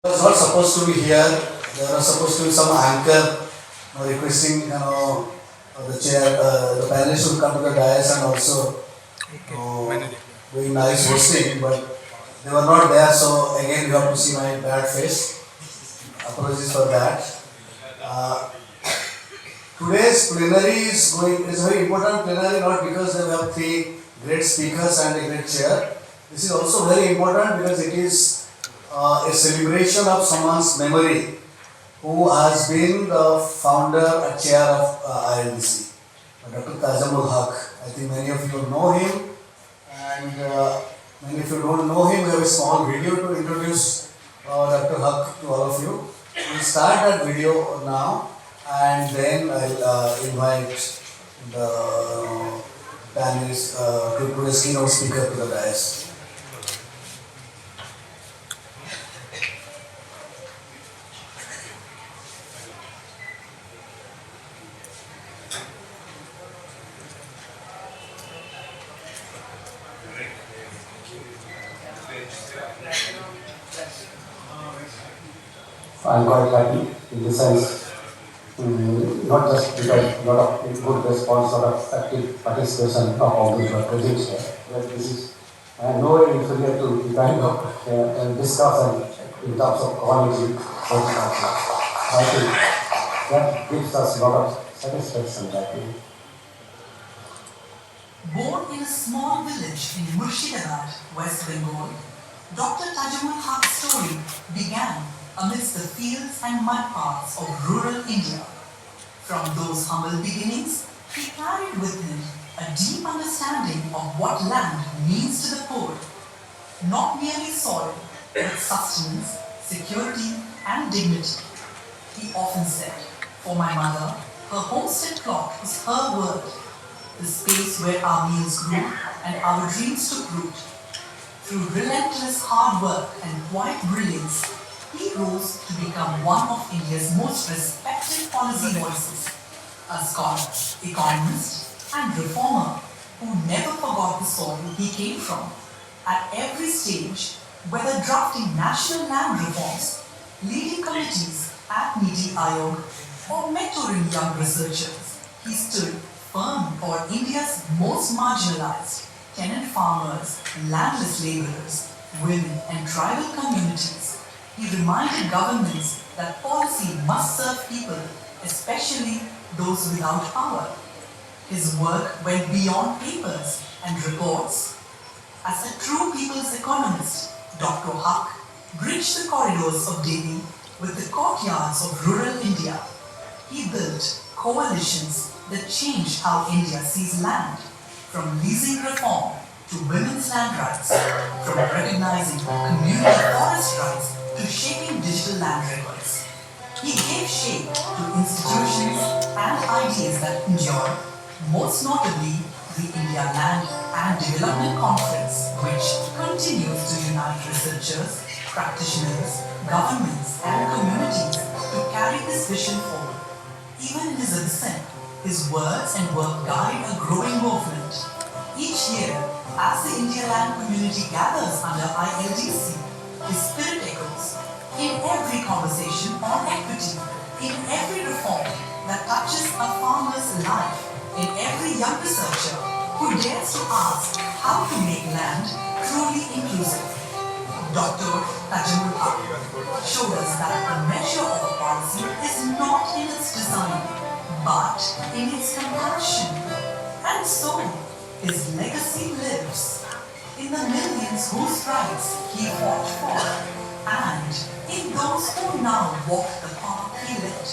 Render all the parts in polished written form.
was not supposed to be here. There was supposed to be some anchor requesting, the chair, the panelists should come to the dais and also doing nice hosting, but they were not there. So again, you have to see my bad face. Apologies for that. Uh, Today's plenary is very important plenary, not because they have three great speakers and a great chair. This is also very important because it is a celebration of someone's memory who has been the founder and chair of ILDC, Dr. Tajamul Haque. I think many of you know him, and many of you don't know him. We have a small video to introduce Dr. Haque to all of you. We'll start that video now, and then I'll invite the panelists to put a keynote speaker to the dais. I'm quite happy in the sense, not just because a lot of good response, sort of active participation of all those who are present here, but this is nowhere inferior to the kind of discussion in terms of quality of I think that gives us a lot of satisfaction, I think. Born in a small village in Murshidabad, West Bengal, Dr. Tajamul Haque's story began amidst the fields and mud paths of rural India. From those humble beginnings, he carried with him a deep understanding of what land means to the poor. Not merely soil, but sustenance, security, and dignity. He often said, "For my mother, her homestead plot was her world, the space where our meals grew and our dreams took root." Through relentless hard work and quiet brilliance, he rose to become one of India's most respected policy voices, a scholar, economist, and reformer who never forgot the soil he came from. At every stage, whether drafting national land reforms, leading committees at Niti Aayog, or mentoring young researchers, he stood firm for India's most marginalized tenant farmers, landless laborers, women, and tribal communities. He reminded governments that policy must serve people, especially those without power. His work went beyond papers and reports. As a true people's economist, Dr. Haque bridged the corridors of Delhi with the courtyards of rural India. He built coalitions that changed how India sees land, from leasing reform to women's land rights, from recognizing community forest rights to shaping digital land records. He gave shape to institutions and ideas that endure, most notably the India Land and Development Conference, which continues to unite researchers, practitioners, governments, and communities to carry this vision forward. Even in his absence, his words and work guide a growing movement. Each year, as the India Land community gathers under ILDC, his spirit echoes in every conversation on equity, in every reform that touches a farmer's life, in every young researcher who dares to ask how to make land truly inclusive. Dr. Tajamul Haque showed us that the measure of a policy is not in its design, but in its compassion. And so, his legacy lives in the millions whose rights he fought for, and in those who now walk the path he led.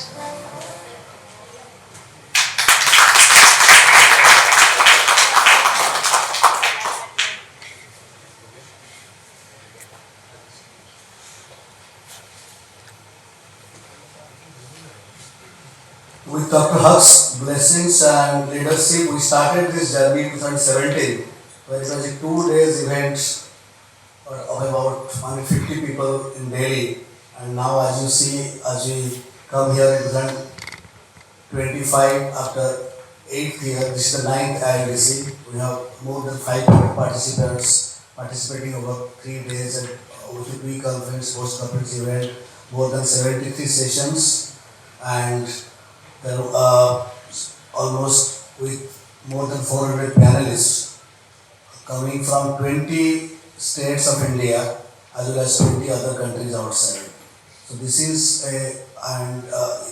With Dr. Haque's blessings and leadership, we started this journey in 2017, where it was a 2 days event of about 150 people in Delhi. And now, as you see, as we come here in 2025, after 8th year, this is the 9th ILDC. We have more than 500 participants participating over 3 days and OTP conference, post-conference event, more than 73 sessions, and there almost with more than 400 panelists coming from 20 states of India as well as 20 other countries outside. So this is and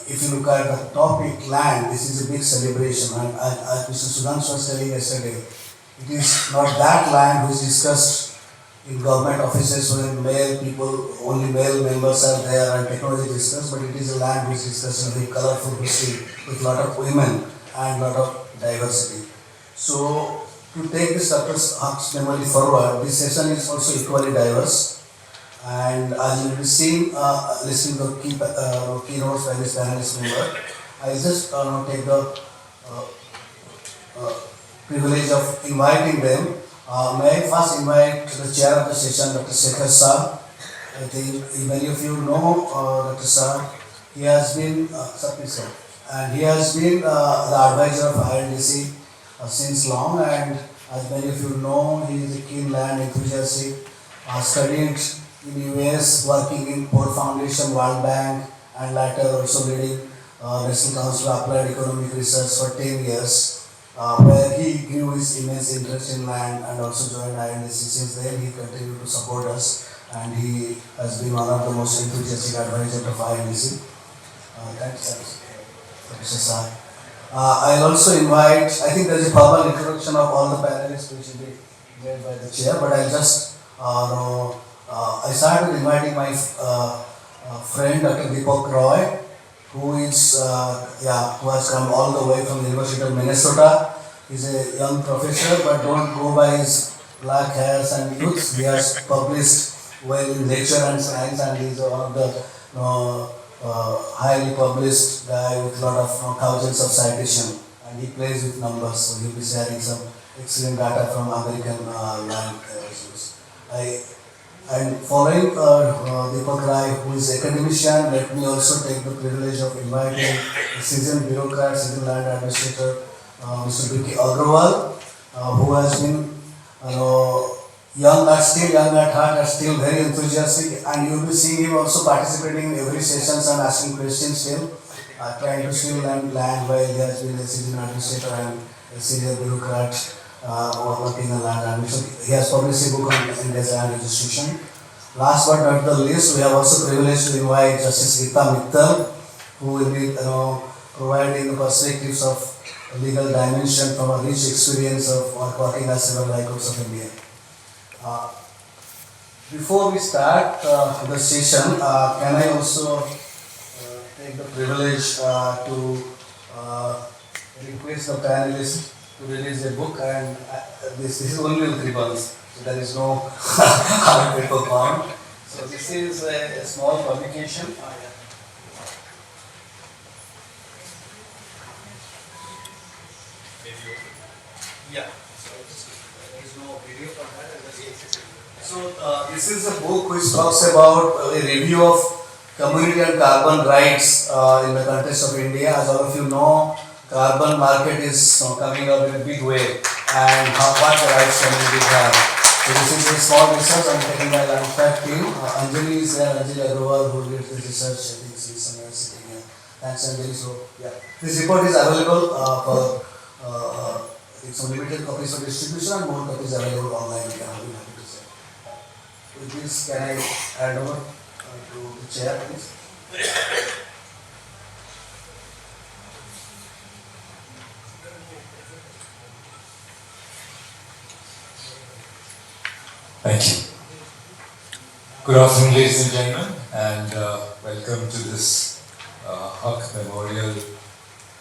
if you look at the topic land, this is a big celebration. And as Mr. Sudhanshu was telling yesterday, it is not that land which is discussed in government offices when male people, only male members are there and technology is discussed, but it is a land which is discussed in a colorful history with a lot of women and a lot of diversity. So to take this Dr. Haque's memory forward, this session is also equally diverse. And as you will be seeing, listening to the keynotes by this panelist member, I just take the privilege of inviting them. May I first invite the chair of the session, Dr. Shekhar Shah. I think many of you know Dr. Shah. He has been, and he has been the advisor of IRDC since long, and as many of you know, he is a keen land enthusiast, studied in US, working in Port Foundation, World Bank, and later also leading National Council of Applied Economic Research for 10 years, where he grew his immense interest in land and also joined IRDC. Since then, he continued to support us, and he has been one of the most enthusiastic advisors of IRDC. Thanks, Mr. Shah. I'll also invite, I think there's a formal introduction of all the panelists which will be made by the chair, but I'll just I started inviting my friend Dr. Deepak Roy, who is who has come all the way from the University of Minnesota. He's a young professor, but don't go by his black hairs and youth. He has published well in nature and science, and he's one of the highly published guy with a lot of thousands of citations, and he plays with numbers. So he'll be sharing some excellent data from American land issues. And following Deepak Rai, who is academician, let me also take the privilege of inviting a seasoned bureaucrat, seasoned land administrator, Mr. B.K. Agrawal, who has been still young at heart, and still very enthusiastic, and you'll be seeing him also participating in every sessions and asking questions still, trying to still land while he has been a seasoned administrator and a senior bureaucrat working in land administration. He has published a book on India's land registration. Last but not the least, we have also privileged to invite Justice Geeta Mittal, who will be providing the perspectives of legal dimension from a rich experience of working as several high courts of India. Before we start the session, can I also take the privilege to request the panelists to release a book, and this is only with ribbons, so there is no hard paper bound. So this is a small publication. Yeah. So there is no video for that. So this is a book which talks about a review of community and carbon rights in the context of India. As all of you know, carbon market is coming up in a big way, and what the rights communities have. So this is a small research undertaken by Land Fact team. Anjali is there, Anjali Agrawal, who did this research. I think she's somewhere sitting here. Thanks, Anjali. So yeah, this report is available for some limited copies for distribution, and more copies available online. You can have it. With this, can I hand over to the chair, please? Thank you. Good afternoon, ladies and gentlemen, and welcome to this Haque Memorial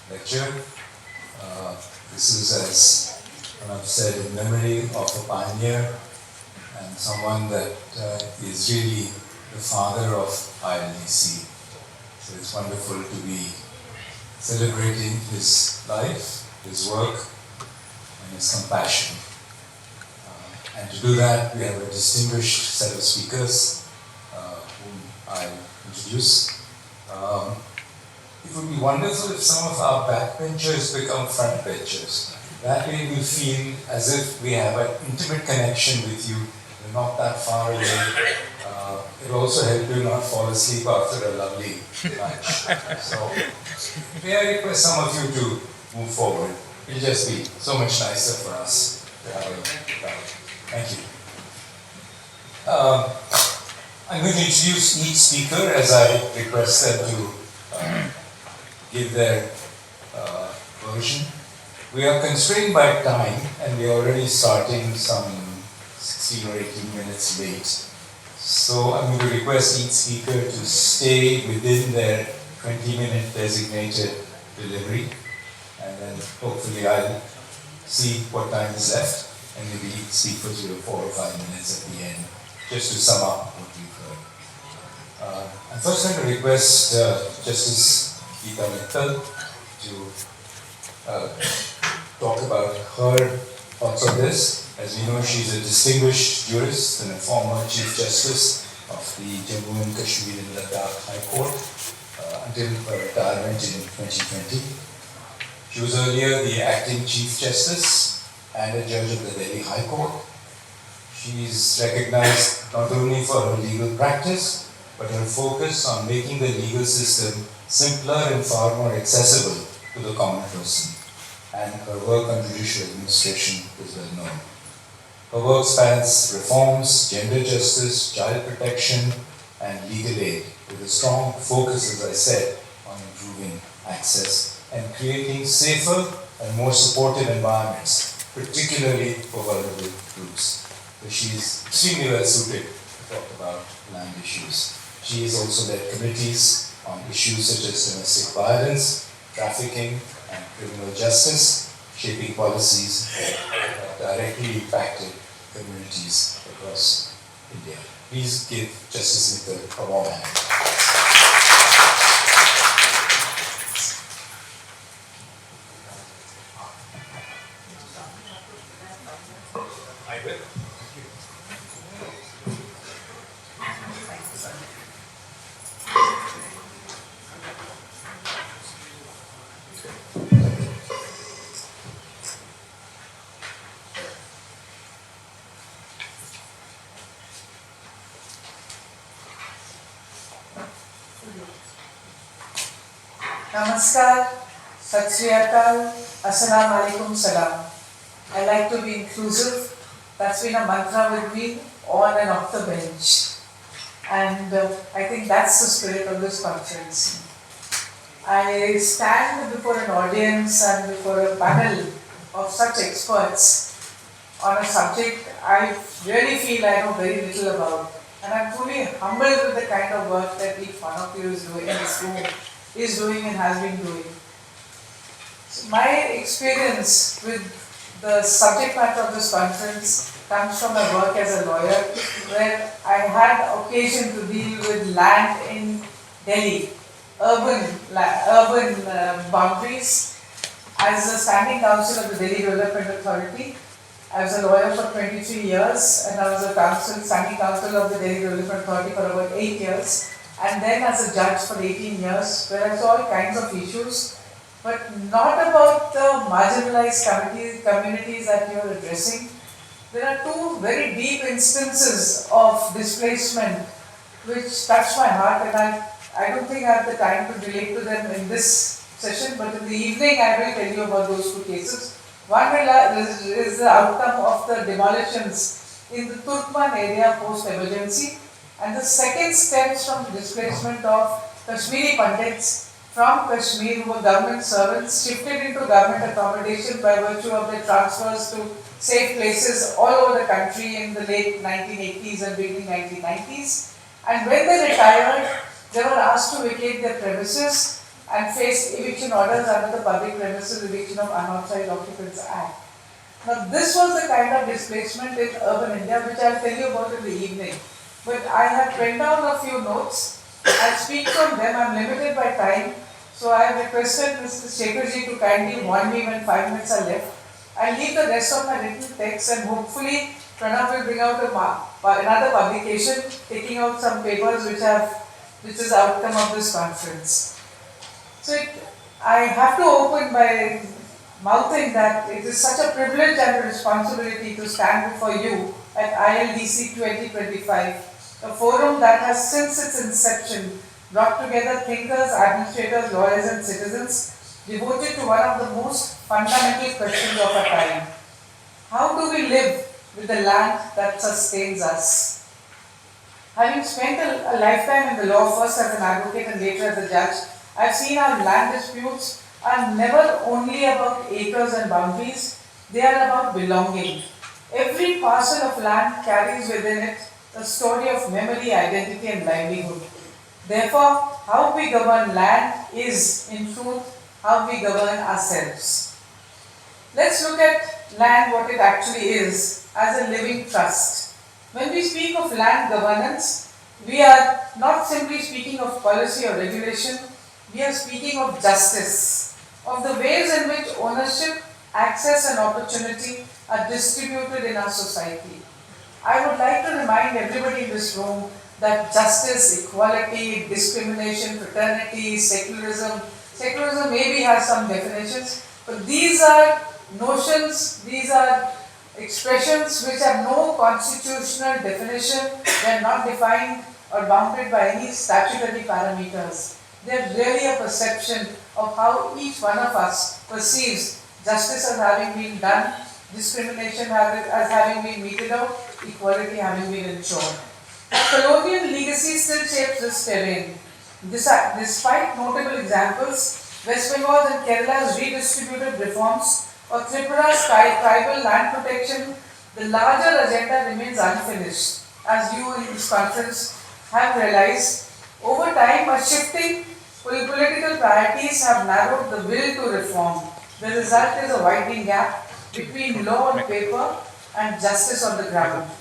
Lecture. This is, as I've said, in memory of a pioneer and someone that is really the father of ILDC. So it's wonderful to be celebrating his life, his work, and his compassion. And to do that, we have a distinguished set of speakers whom I introduce. It would be wonderful if some of our backbenchers become frontbenchers. That way we feel as if we have an intimate connection with you You're not that far away. It will also help you not fall asleep after a lovely lunch. So, may I request some of you to move forward? It'll just be so much nicer for us to have a crowd. Thank you. I'm going to introduce each speaker as I request them to give their version. We are constrained by time and we are already starting some 16 or 18 minutes late. So I'm going to request each speaker to stay within their 20-minute designated delivery, and then hopefully I'll see what time is left and maybe speak for 3 or 4 or 5 minutes at the end, just to sum up what we've heard. I'm first going to request Justice Geeta Mittal to talk about her thoughts on this. As we know, she's a distinguished jurist and a former Chief Justice of the Jammu and Kashmir and Ladakh High Court until her retirement in 2020. She was earlier the acting Chief Justice and a judge of the Delhi High Court. She is recognized not only for her legal practice, but her focus on making the legal system simpler and far more accessible to the common person. And her work on judicial administration is well known. Her work spans reforms, gender justice, child protection, and legal aid, with a strong focus, as I said, on improving access and creating safer and more supportive environments, particularly for vulnerable groups. So she is extremely well suited to talk about land issues. She has also led committees on issues such as domestic violence, trafficking, and criminal justice, shaping policies that directly impacted communities across India. Please give Justice Mittal a warm hand. I will. Namaskar, Sat Sri Akal, Assalamu Alaikum Salam. I like to be inclusive. That's been a mantra with me on and off the bench. And I think that's the spirit of this conference. I stand before an audience and before a panel of such experts on a subject I really feel I know very little about. And I'm truly humbled with the kind of work that each one of you is doing in this room, is doing and has been doing. So my experience with the subject matter of this conference comes from my work as a lawyer, where I had occasion to deal with land in Delhi, urban boundaries. As a standing counsel of the Delhi Development Authority, I was a lawyer for 23 years, and I was a standing counsel of the Delhi Development Authority for about 8 years. And then as a judge for 18 years, where I saw all kinds of issues, but not about the marginalized communities that you are addressing. There are two very deep instances of displacement which touch my heart, and I don't think I have the time to relate to them in this session, but in the evening I will tell you about those two cases. One is the outcome of the demolitions in the Turkman area post-emergency, and the second stems from the displacement of Kashmiri Pandits from Kashmir, who were government servants, shifted into government accommodation by virtue of their transfers to safe places all over the country in the late 1980s and beginning 1990s. And when they retired, they were asked to vacate their premises and faced eviction orders under the Public Premises Eviction of Unauthorized Occupants Act. Now, this was the kind of displacement in urban India, which I'll tell you about in the evening. But I have penned down a few notes. I'll speak from them. I'm limited by time. So I have requested Mr. Shekharji to kindly warn me when 5 minutes are left. I'll leave the rest of my written text, and hopefully Pranav will bring out another publication, taking out some papers which is the outcome of this conference. So I have to open by mouthing that it is such a privilege and a responsibility to stand before you at ILDC 2025, a forum that has since its inception brought together thinkers, administrators, lawyers and citizens devoted to one of the most fundamental questions of our time. How do we live with the land that sustains us? Having spent a lifetime in the law, first as an advocate and later as a judge, I've seen our land disputes are never only about acres and boundaries, they are about belonging. Every parcel of land carries within it a story of memory, identity and livelihood. Therefore, how we govern land is, in truth, how we govern ourselves. Let's look at land, what it actually is, as a living trust. When we speak of land governance, we are not simply speaking of policy or regulation, we are speaking of justice, of the ways in which ownership, access and opportunity are distributed in our society. I would like to remind everybody in this room that justice, equality, discrimination, fraternity, secularism maybe has some definitions, but these are notions, these are expressions which have no constitutional definition, they are not defined or bounded by any statutory parameters. They are really a perception of how each one of us perceives justice as having been done, discrimination as having been meted out, equality having been ensured. Colonial legacy still shapes this terrain. Despite notable examples, West Bengal and Kerala's redistributive reforms or Tripura's tribal land protection, the larger agenda remains unfinished. As you in this conference have realized, over time a shifting political priorities have narrowed the will to reform. The result is a widening gap between law on paper and justice on the ground.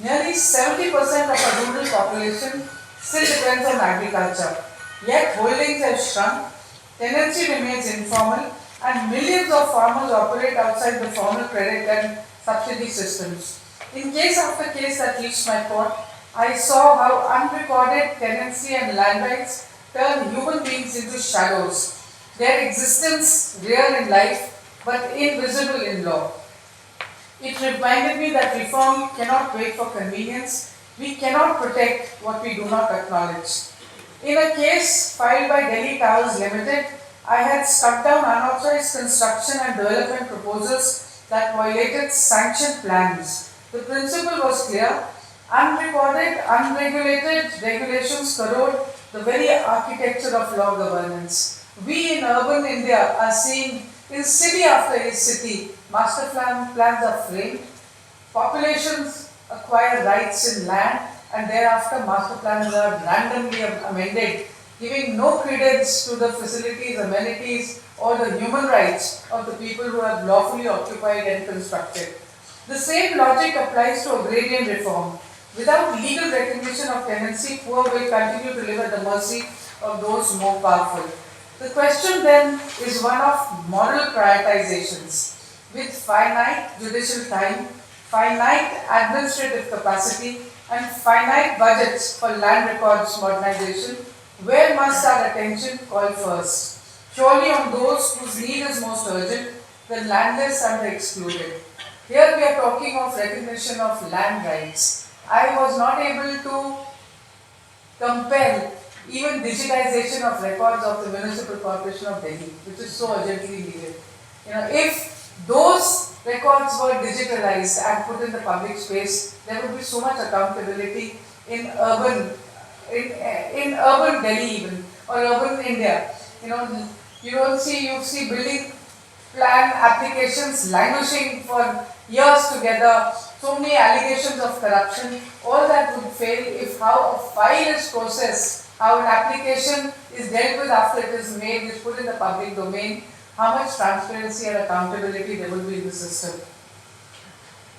Nearly 70% of our rural population still depends on agriculture, yet holdings have shrunk, tenancy remains informal, and millions of farmers operate outside the formal credit and subsidy systems. In case after case that reached my court, I saw how unrecorded tenancy and land rights turn human beings into shadows, their existence real in life but invisible in law. It reminded me that reform cannot wait for convenience. We cannot protect what we do not acknowledge. In a case filed by Delhi Towers Limited, I had struck down unauthorized construction and development proposals that violated sanctioned plans. The principle was clear: unrecorded, unregulated regulations corrode the very architecture of law governance. We in urban India are seeing in city after city, master plans are framed, populations acquire rights in land, and thereafter master plans are randomly amended, giving no credence to the facilities, amenities, or the human rights of the people who have lawfully occupied and constructed. The same logic applies to agrarian reform. Without legal recognition of tenancy, poor will continue to live at the mercy of those more powerful. The question then is one of moral prioritizations. With finite judicial time, finite administrative capacity, and finite budgets for land records modernization, where must our attention call first? Surely on those whose need is most urgent, the landless and the excluded. Here we are talking of recognition of land rights. I was not able to compel even digitization of records of the Municipal Corporation of Delhi, which is so urgently needed. If those records were digitalized and put in the public space, there would be so much accountability in urban Delhi even, or urban India. You see building plan applications languishing for years together, so many allegations of corruption. All that would fail if how a file is processed, how an application is dealt with after it is made, is put in the public domain, how much transparency and accountability there will be in the system.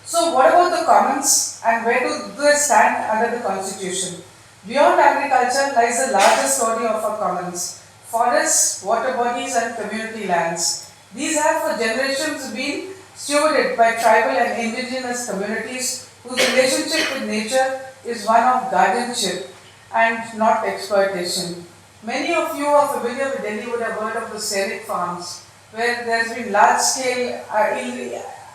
So what about the commons, and where do they stand under the constitution? Beyond agriculture lies the larger story of our commons: forests, water bodies and community lands. These have for generations been stewarded by tribal and indigenous communities whose relationship with nature is one of guardianship and not exploitation. Many of you are familiar with Delhi, would have heard of the Serif farms, where there has been large-scale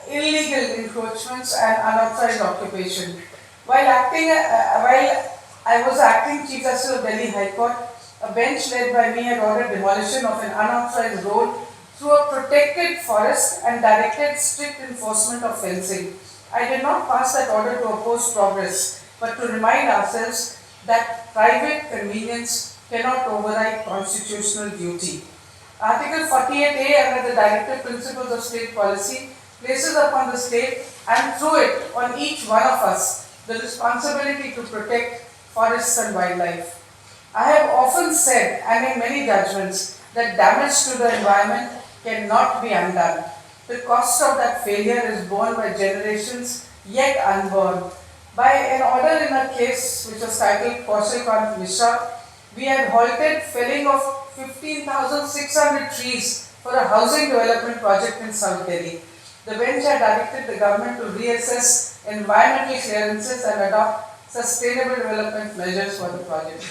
illegal encroachments and unauthorized occupation. While I was acting Chief Justice of Delhi High Court, a bench led by me had ordered demolition of an unauthorized road through a protected forest and directed strict enforcement of fencing. I did not pass that order to oppose progress, but to remind ourselves that private convenience cannot override constitutional duty. Article 48A under the Directive Principles of State Policy places upon the state and through it on each one of us the responsibility to protect forests and wildlife. I have often said, and in many judgments, that damage to the environment cannot be undone. The cost of that failure is borne by generations yet unborn. By an order in a case which was titled Kaushal Kant Mishra, we had halted felling of 15,600 trees for a housing development project in South Delhi. The bench had directed the government to reassess environmental clearances and adopt sustainable development measures for the project.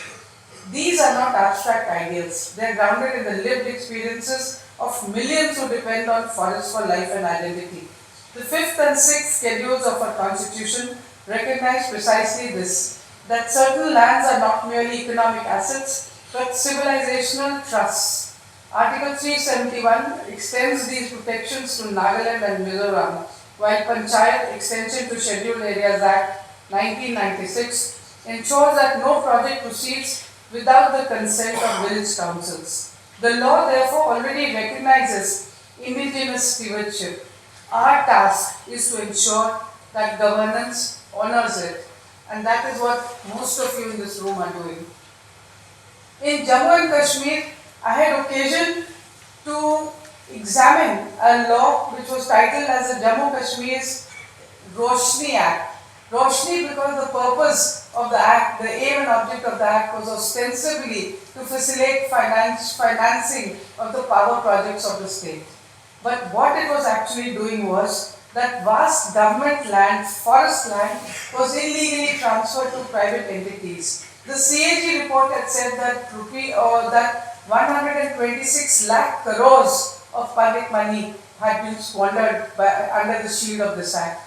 These are not abstract ideals. They are grounded in the lived experiences of millions who depend on forests for life and identity. The 5th and 6th schedules of our constitution recognize precisely this, that certain lands are not merely economic assets, but civilizational trusts. Article 371 extends these protections to Nagaland and Mizoram, while Panchayat Extension to Scheduled Areas Act 1996 ensures that no project proceeds without the consent of village councils. The law therefore already recognizes indigenous stewardship. Our task is to ensure that governance honors it, and that is what most of you in this room are doing. In Jammu and Kashmir, I had occasion to examine a law which was titled as the Jammu Kashmir's Roshni Act. Roshni because the purpose of the act, the aim and object of the act was ostensibly to facilitate financing of the power projects of the state. But what it was actually doing was that vast government land, forest land, was illegally transferred to private entities. The CAG report had said that 126 lakh crores of public money had been squandered under the shield of this act.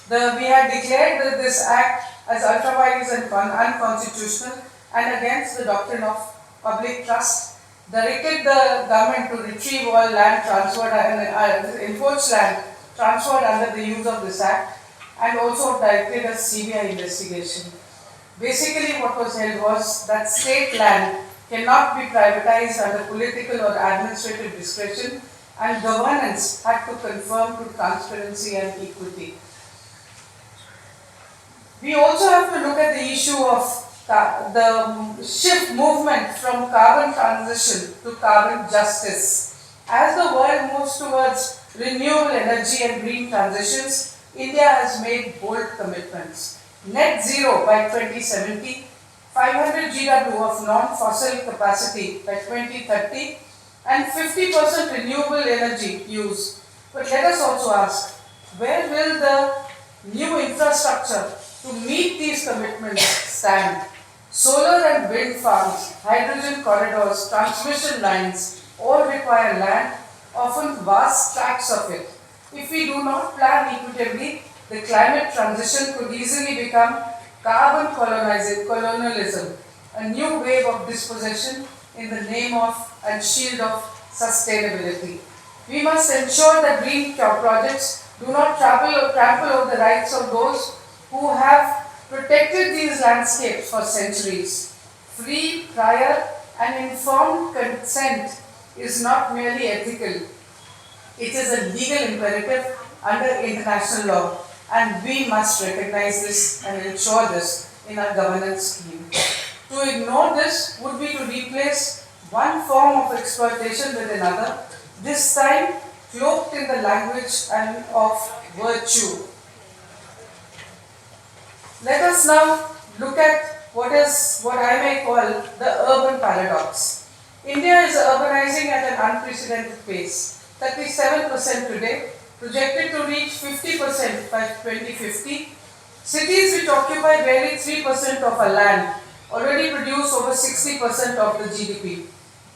We had declared that this act as ultra-vires and unconstitutional and against the doctrine of public trust, directed the government to retrieve all land transferred and enforced land transferred under the use of this act, and also directed a CBI investigation. Basically what was held was that state land cannot be privatized under political or administrative discretion, and governance had to conform to transparency and equity. We also have to look at the issue of the shift movement from carbon transition to carbon justice. As the world moves towards renewable energy and green transitions, India has made bold commitments. Net zero by 2070, 500 GW of non-fossil capacity by 2030, and 50% renewable energy use. But let us also ask, where will the new infrastructure to meet these commitments stand? Solar and wind farms, hydrogen corridors, transmission lines all require land, often vast tracts of it. If we do not plan equitably, the climate transition could easily become carbon colonialism, a new wave of dispossession in the name of and shield of sustainability. We must ensure that green projects do not trample over the rights of those who have protected these landscapes for centuries. Free, prior and informed consent is not merely ethical, it is a legal imperative under international law, and we must recognize this and ensure this in our governance scheme. To ignore this would be to replace one form of exploitation with another, this time cloaked in the language and of virtue. Let us now look at what I may call the urban paradox. India is urbanizing at an unprecedented pace, 37% today, projected to reach 50% by 2050. Cities which occupy barely 3% of our land already produce over 60% of the GDP.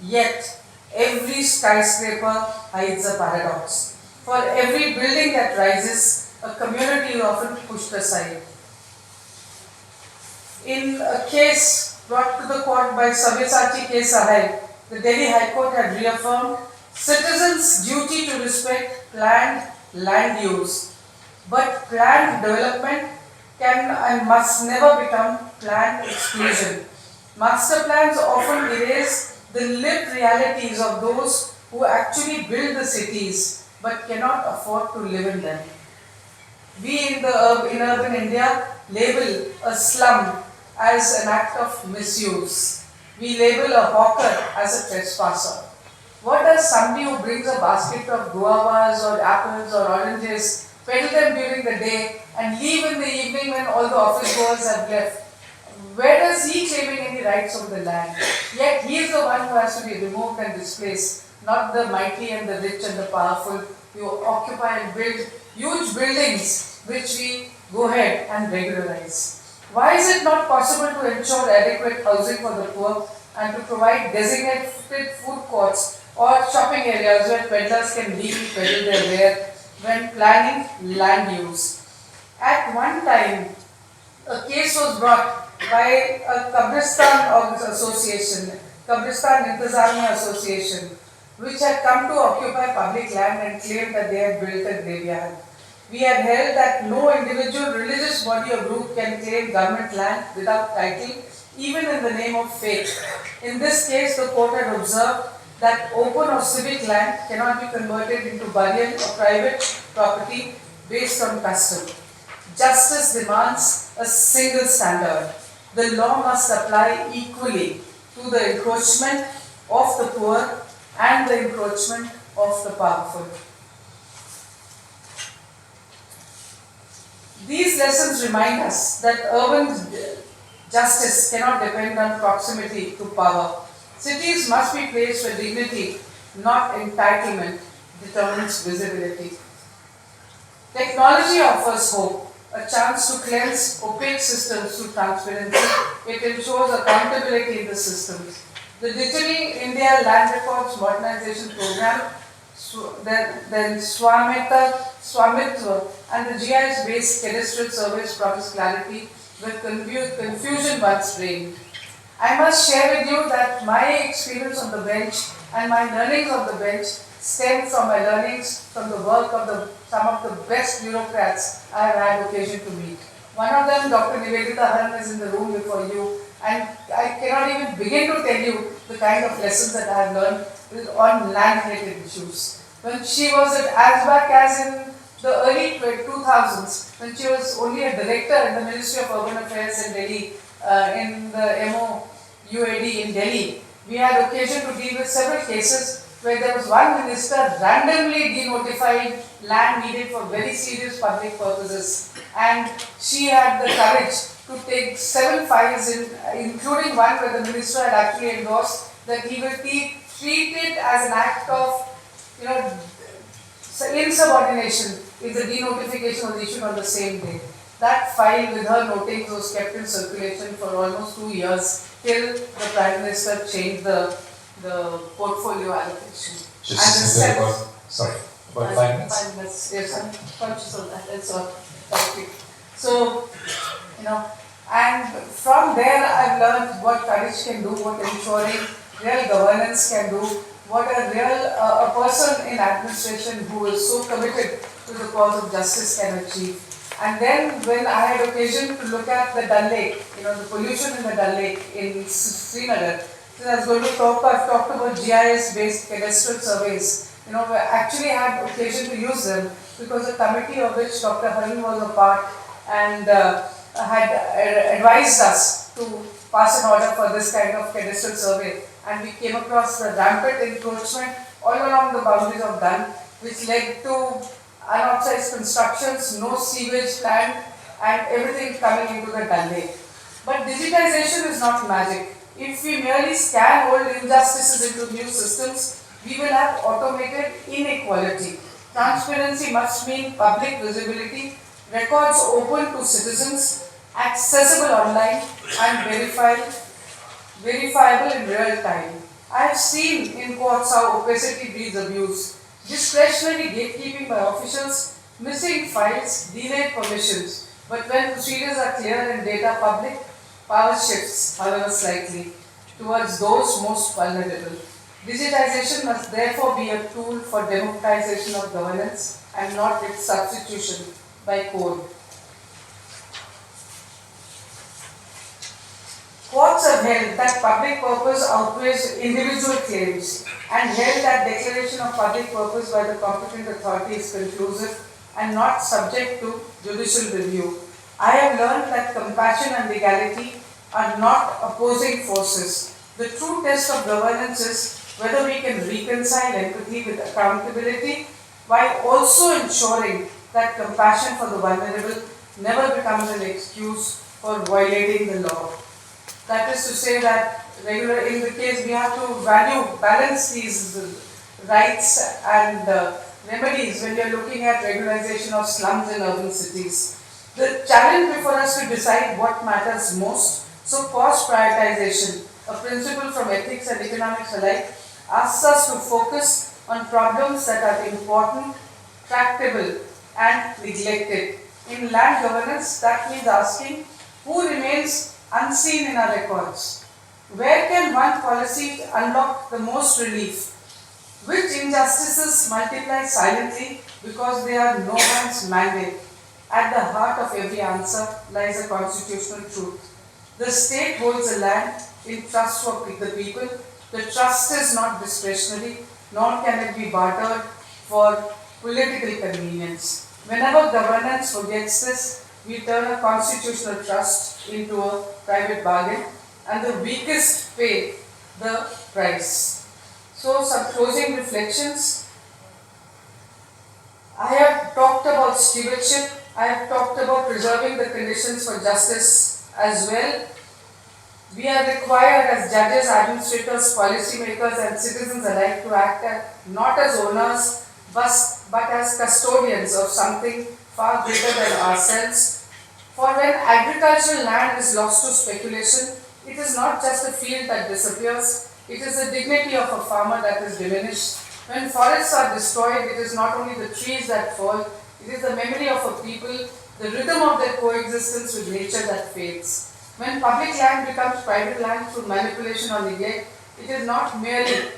Yet, every skyscraper hides a paradox. For For every building that rises, a community is often pushed aside. In a case brought to the court by Sabyasachi K. Sahai, the Delhi High Court had reaffirmed citizens' duty to respect planned land use. But planned development can and must never become planned exclusion. Master plans often erase the lived realities of those who actually build the cities but cannot afford to live in them. We in urban India label a slum as an act of misuse. We label a hawker as a trespasser. What does somebody who brings a basket of guavas or apples or oranges, peddle them during the day and leave in the evening when all the office goers have left? Where does he claiming any rights over the land? Yet he is the one who has to be removed and displaced, not the mighty and the rich and the powerful who occupy and build huge buildings which we go ahead and regularize. Why is it not possible to ensure adequate housing for the poor and to provide designated food courts or shopping areas where peddlers can legally peddle their ware when planning land use? At one time, a case was brought by a Kabristan Association, Kabristan Intizamiya Association, which had come to occupy public land and claimed that they had built a graveyard. We had held that no individual religious body or group can claim government land without title, even in the name of faith. In this case, the court had observed that open or civic land cannot be converted into burial or private property based on custom. Justice demands a single standard. The law must apply equally to the encroachment of the poor and the encroachment of the powerful. These lessons remind us that urban justice cannot depend on proximity to power. Cities must be placed where dignity, not entitlement, determines visibility. Technology offers hope, a chance to cleanse opaque systems through transparency. It ensures accountability in the systems. The Digitally India Land Records Modernization Program, then Swamitva and the GIS-based cadastral surveys promise clarity where confusion once reigned. I must share with you that my experience on the bench and my learnings on the bench stem from my learnings from the work of some of the best bureaucrats I have had occasion to meet. One of them, Dr. Nivedita Haran, is in the room before you, and I cannot even begin to tell you the kind of lessons that I have learned on land-related issues. When she was as back as in the early 2000s, when she was only a director in the Ministry of Urban Affairs in Delhi, in the MOUAD in Delhi, we had occasion to deal with several cases where there was one minister randomly denotified land needed for very serious public purposes, and she had the courage to take 7 files, including one where the minister had actually endorsed that he will treat it as an act of, insubordination if the denotification was issued on the same day. That file with her notings was kept in circulation for almost 2 years till the Prime Minister changed the portfolio allocation. About 5 minutes. 5 minutes, yes, I'm conscious of that, that's all. Thank you. So, and from there I've learned what courage can do, what ensuring real governance can do, what a person in administration who is so committed to the cause of justice can achieve. And then when I had occasion to look at the Dal Lake, the pollution in the Dal Lake in Srinagar, so I was going to I've talked about GIS-based cadastral surveys. We actually had occasion to use them because a committee of which Dr. Haran was a part and had advised us to pass an order for this kind of cadastral survey. And we came across the rampant encroachment all along the boundaries of Dal, which led to unauthorized constructions, no sewage plant, and everything coming into the Dal Lake. But digitization is not magic. If we merely scan old injustices into new systems, we will have automated inequality. Transparency must mean public visibility, records open to citizens, accessible online, and verifiable in real time. I have seen in courts how opacity breeds abuse. discretionary gatekeeping by officials, missing files, delayed permissions. But when procedures are clear and data public, power shifts, however slightly, towards those most vulnerable. Digitization must therefore be a tool for democratization of governance and not its substitution by code. Courts have held that public purpose outweighs individual claims and held that declaration of public purpose by the competent authority is conclusive and not subject to judicial review. I have learned that compassion and legality are not opposing forces. The true test of governance is whether we can reconcile empathy with accountability while also ensuring that compassion for the vulnerable never becomes an excuse for violating the law. That is to say that in the case we have to balance these rights and remedies when we are looking at regularization of slums in urban cities. The challenge before us to decide what matters most, so cost prioritization, a principle from ethics and economics alike, asks us to focus on problems that are important, tractable and neglected. In land governance, that means asking who remains unseen in our records. Where can one policy unlock the most relief? Which injustices multiply silently because they are no one's mandate? At the heart of every answer lies a constitutional truth. The state holds the land in trust for the people. The trust is not discretionary, nor can it be bartered for political convenience. Whenever governance forgets this, we turn a constitutional trust into a private bargain, and the weakest pay the price. So, some closing reflections. I have talked about stewardship, I have talked about preserving the conditions for justice as well. We are required as judges, administrators, policymakers and citizens alike to act not as owners but as custodians of something far greater than ourselves. For when agricultural land is lost to speculation, it is not just a field that disappears, it is the dignity of a farmer that is diminished. When forests are destroyed, it is not only the trees that fall, it is the memory of a people, the rhythm of their coexistence with nature that fades. When public land becomes private land through manipulation or neglect, it is not merely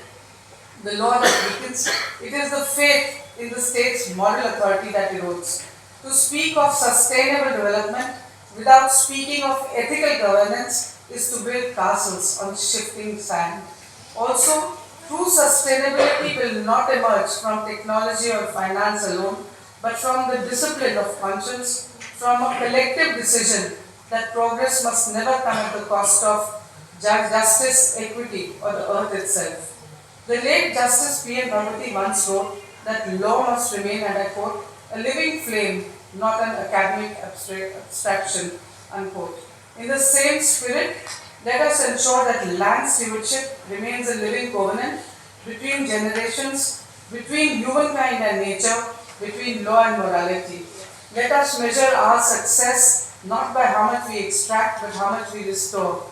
the law that weakens, it is the faith in the state's moral authority that erodes. To speak of sustainable development without speaking of ethical governance is to build castles on shifting sand. Also, true sustainability will not emerge from technology or finance alone, but from the discipline of conscience, from a collective decision that progress must never come at the cost of justice, equity, or the earth itself. The late Justice P. N. Bhavati once wrote that law must remain, and I quote, a living flame, not an academic abstraction, unquote. In the same spirit, let us ensure that land stewardship remains a living covenant between generations, between humankind and nature, between law and morality. Let us measure our success not by how much we extract, but how much we restore.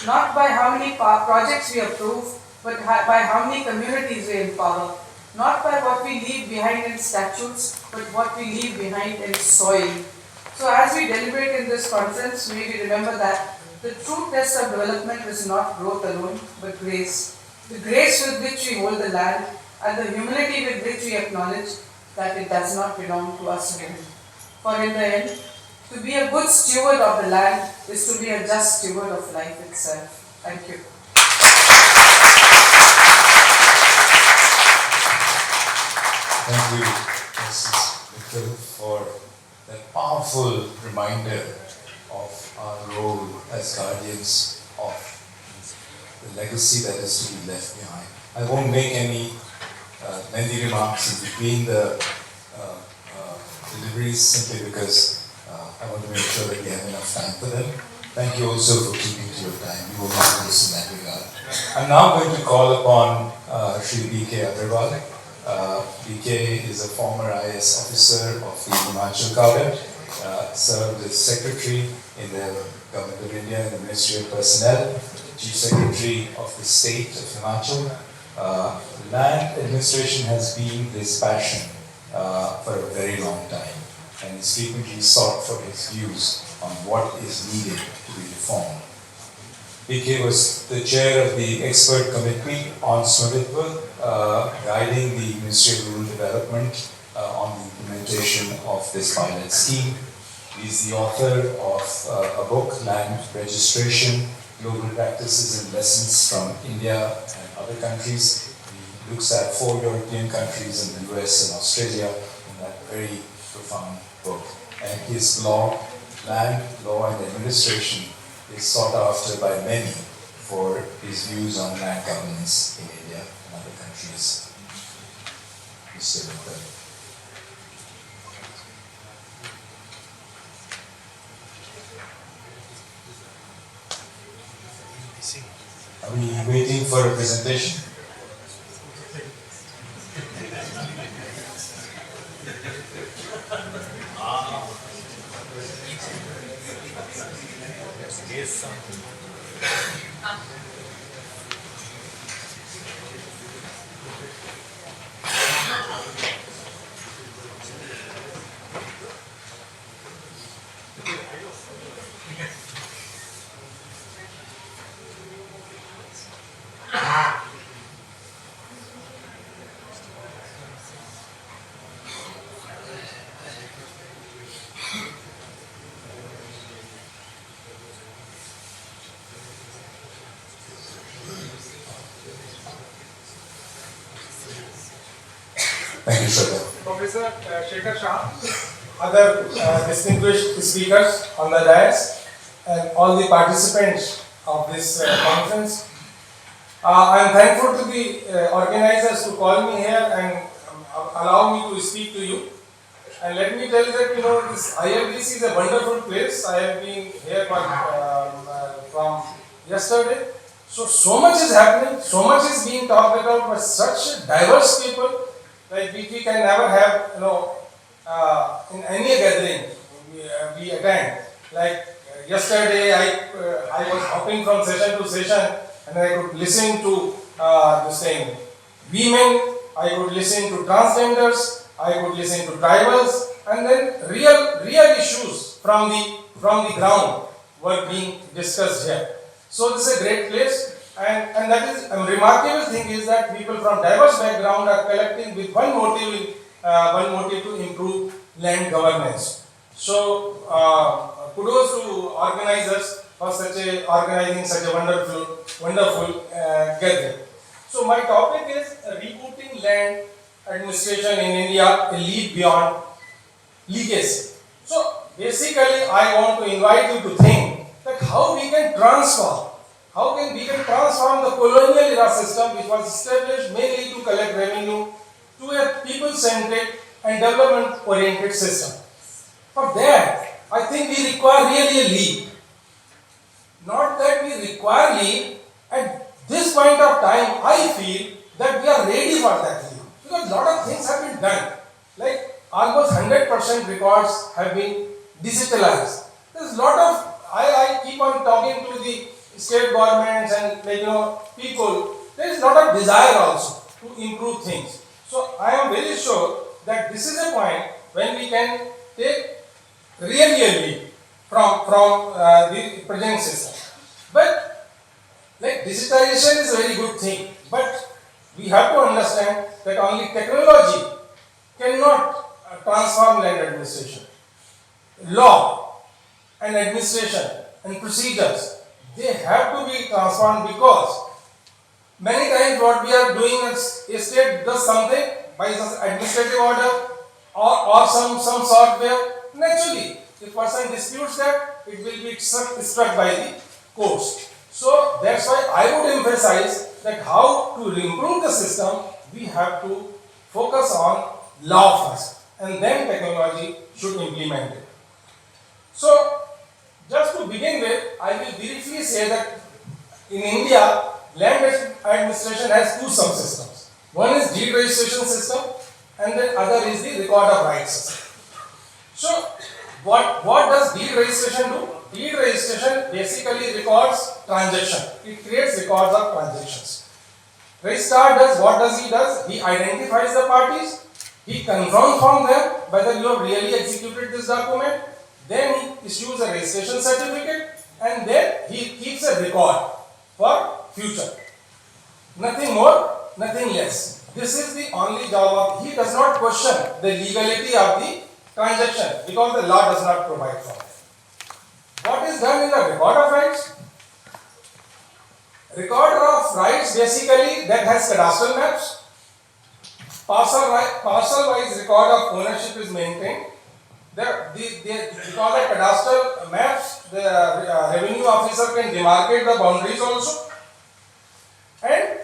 Not by how many projects we approve, but by how many communities we empower. Not by what we leave behind in statutes, but what we leave behind in soil. So as we deliberate in this conference, may we remember that the true test of development is not growth alone, but grace. The grace with which we hold the land, and the humility with which we acknowledge that it does not belong to us alone. For in the end, to be a good steward of the land is to be a just steward of life itself. Thank you. Thank you, Justice Mittal, for that powerful reminder of our role as guardians of the legacy that is to be left behind. I won't make any lengthy remarks in between the deliveries simply because I want to make sure that we have enough time for them. Thank you also for keeping to your time. We will not miss in that regard. I'm now going to call upon Shri B.K. Agarwal. B.K. is a former IAS officer of the Himachal Cabinet, served as Secretary in the Government of India in the Ministry of Personnel, Chief Secretary of the State of Himachal, Land administration has been his passion for a very long time, and is frequently sought for his views on what is needed to be reformed. Haque was the chair of the expert committee on Swadhyatva, guiding the Ministry of Rural Development on the implementation of this pilot scheme. He is the author of a book, Land Registration, Global Practices and Lessons from India and Other Countries. He looks at 4 European countries and the US and Australia in that very profound book. And his law, Land, Law and Administration, is sought after by many for his views on land governance in India and other countries. Mr. Victor. Are we waiting for a presentation? Thank you, Shraddha. Professor Shekhar Shah, other distinguished speakers on the dais, and all the participants of this conference. I am thankful to the organizers to call me here and allow me to speak to you. And let me tell you that this ILDC is a wonderful place. I have been here from yesterday. So much is happening, so much is being talked about by such diverse people. Like we can never have, in any gathering we attend. Like yesterday, I was hopping from session to session, and I could listen to this thing. Women, I could listen to transgenders, I could listen to tribals, and then real issues from the ground were being discussed here. So this is a great place. And that is a remarkable thing is that people from diverse background are collecting with one motive to improve land governance. So kudos to organizers for organizing such a wonderful gathering. So my topic is rebooting land administration in India, a leap beyond legacy. So basically, I want to invite you to think that how we can transform. How can we transform the colonial era system, which was established mainly to collect revenue, to a people-centric and development-oriented system? For that, I think we require really a leap. Not that we require leap. At this point of time, I feel that we are ready for that leap. Because a lot of things have been done. Like almost 100% records have been digitalized. There's a lot of, I keep on talking to the state governments and people, there is a lot of desire also to improve things. So I am very sure that this is a point when we can take really from the present system. But like digitalization is a very good thing, but we have to understand that only technology cannot transform land administration. Law and administration and procedures, they have to be transformed, because many times what we are doing is a state does something by administrative order or some software. Naturally, if person disputes that, it will be struck by the courts. So that's why I would emphasize that how to improve the system, we have to focus on law first, and then technology should implement it. So just to begin with, I will briefly say that in India, land administration has two subsystems. One is deed registration system, and the other is the record of rights system. So, what does deed registration do? Deed registration basically records transaction. It creates records of transactions. Registrar does, what does he does? He identifies the parties, he confirms from them whether you have really executed this document, then he issues a registration certificate, and then he keeps a record for future. Nothing more, nothing less. This is the only job of, he does not question the legality of the transaction because the law does not provide for it. What is done in the record of rights? Record of rights basically that has cadastral maps. Parcel wise record of ownership is maintained. Because of cadastral maps, the revenue officer can demarcate the boundaries also. And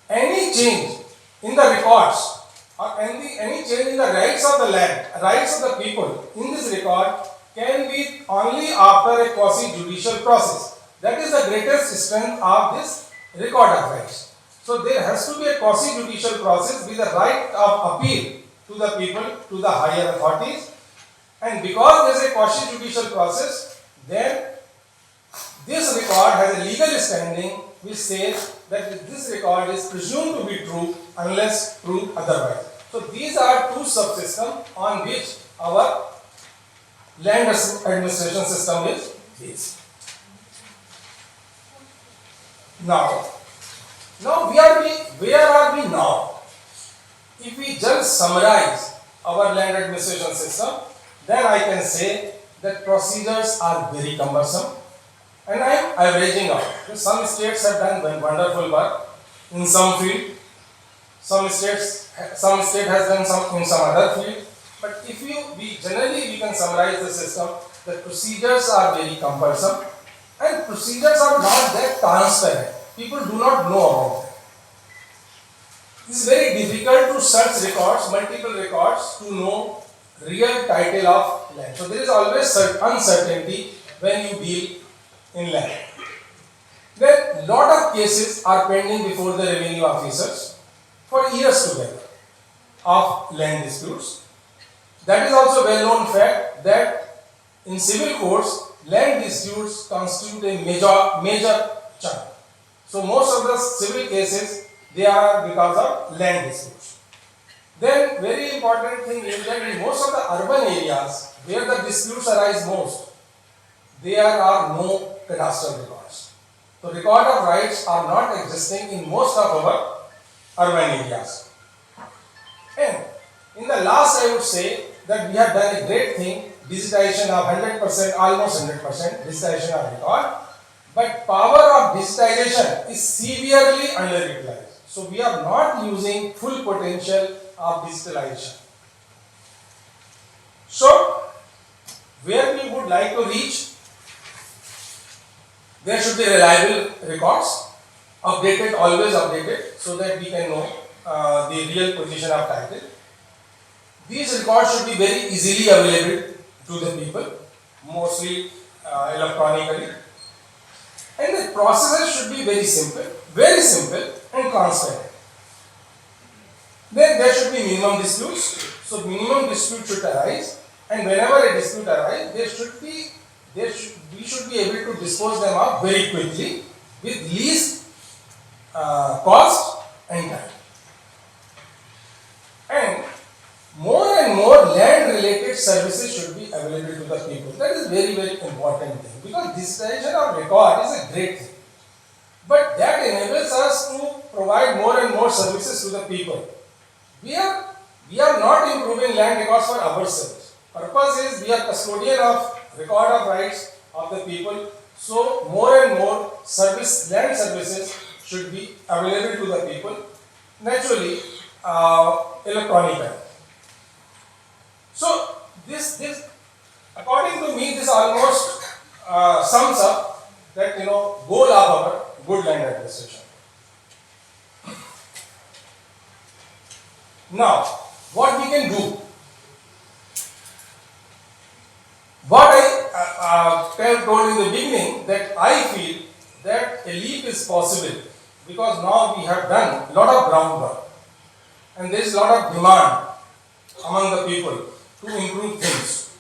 any change in the records or any change in the rights of the land, rights of the people in this record can be only after a quasi-judicial process. That is the greatest strength of this record of rights. So there has to be a quasi-judicial process with the right of appeal to the people, to the higher authorities. And because there is a quasi-judicial process, then this record has a legal standing which says that this record is presumed to be true unless proved otherwise. So these are two subsystems on which our land administration system is based. Now where are we now? If we just summarize our land administration system, then I can say that procedures are very cumbersome, and I am averaging out. Some states have done wonderful work in some field, some state has done some in some other field, but if we can summarize the system, the procedures are very cumbersome and procedures are not that transparent. People do not know about them. It is very difficult to search records, multiple records, to know real title of land. So there is always uncertainty when you deal in land. Then lot of cases are pending before the revenue officers for years together of land disputes. That is also well known fact that in civil courts land disputes constitute a major chunk. So most of the civil cases, they are because of land disputes. Then very important thing is that in most of the urban areas where the disputes arise most, there are no cadastral records. So record of rights are not existing in most of our urban areas. And in the last I would say that we have done a great thing, digitization of 100%, almost 100% digitization of record. But power of digitization is severely underutilized. So we are not using full potential of digitalization. So where we would like to reach, there should be reliable records, updated, always updated, so that we can know the real position of title. These records should be very easily available to the people, mostly electronically. And the processes should be very simple and transparent. Then there should be minimum disputes. So minimum dispute should arise, and whenever a dispute arises, we should be able to dispose them up very quickly with least cost and time. And more land related services should be available to the people. That is very important thing, because digitization of record is a great thing, but that enables us to provide more and more services to the people. We are not improving land records for ourselves. Purpose is we are custodian of record of rights of the people. So more and more land services should be available to the people, naturally electronically. So this according to me, this almost sums up that goal of our good land administration. Now, what we can do? What I told in the beginning, that I feel that a leap is possible, because now we have done a lot of groundwork and there is a lot of demand among the people to improve things.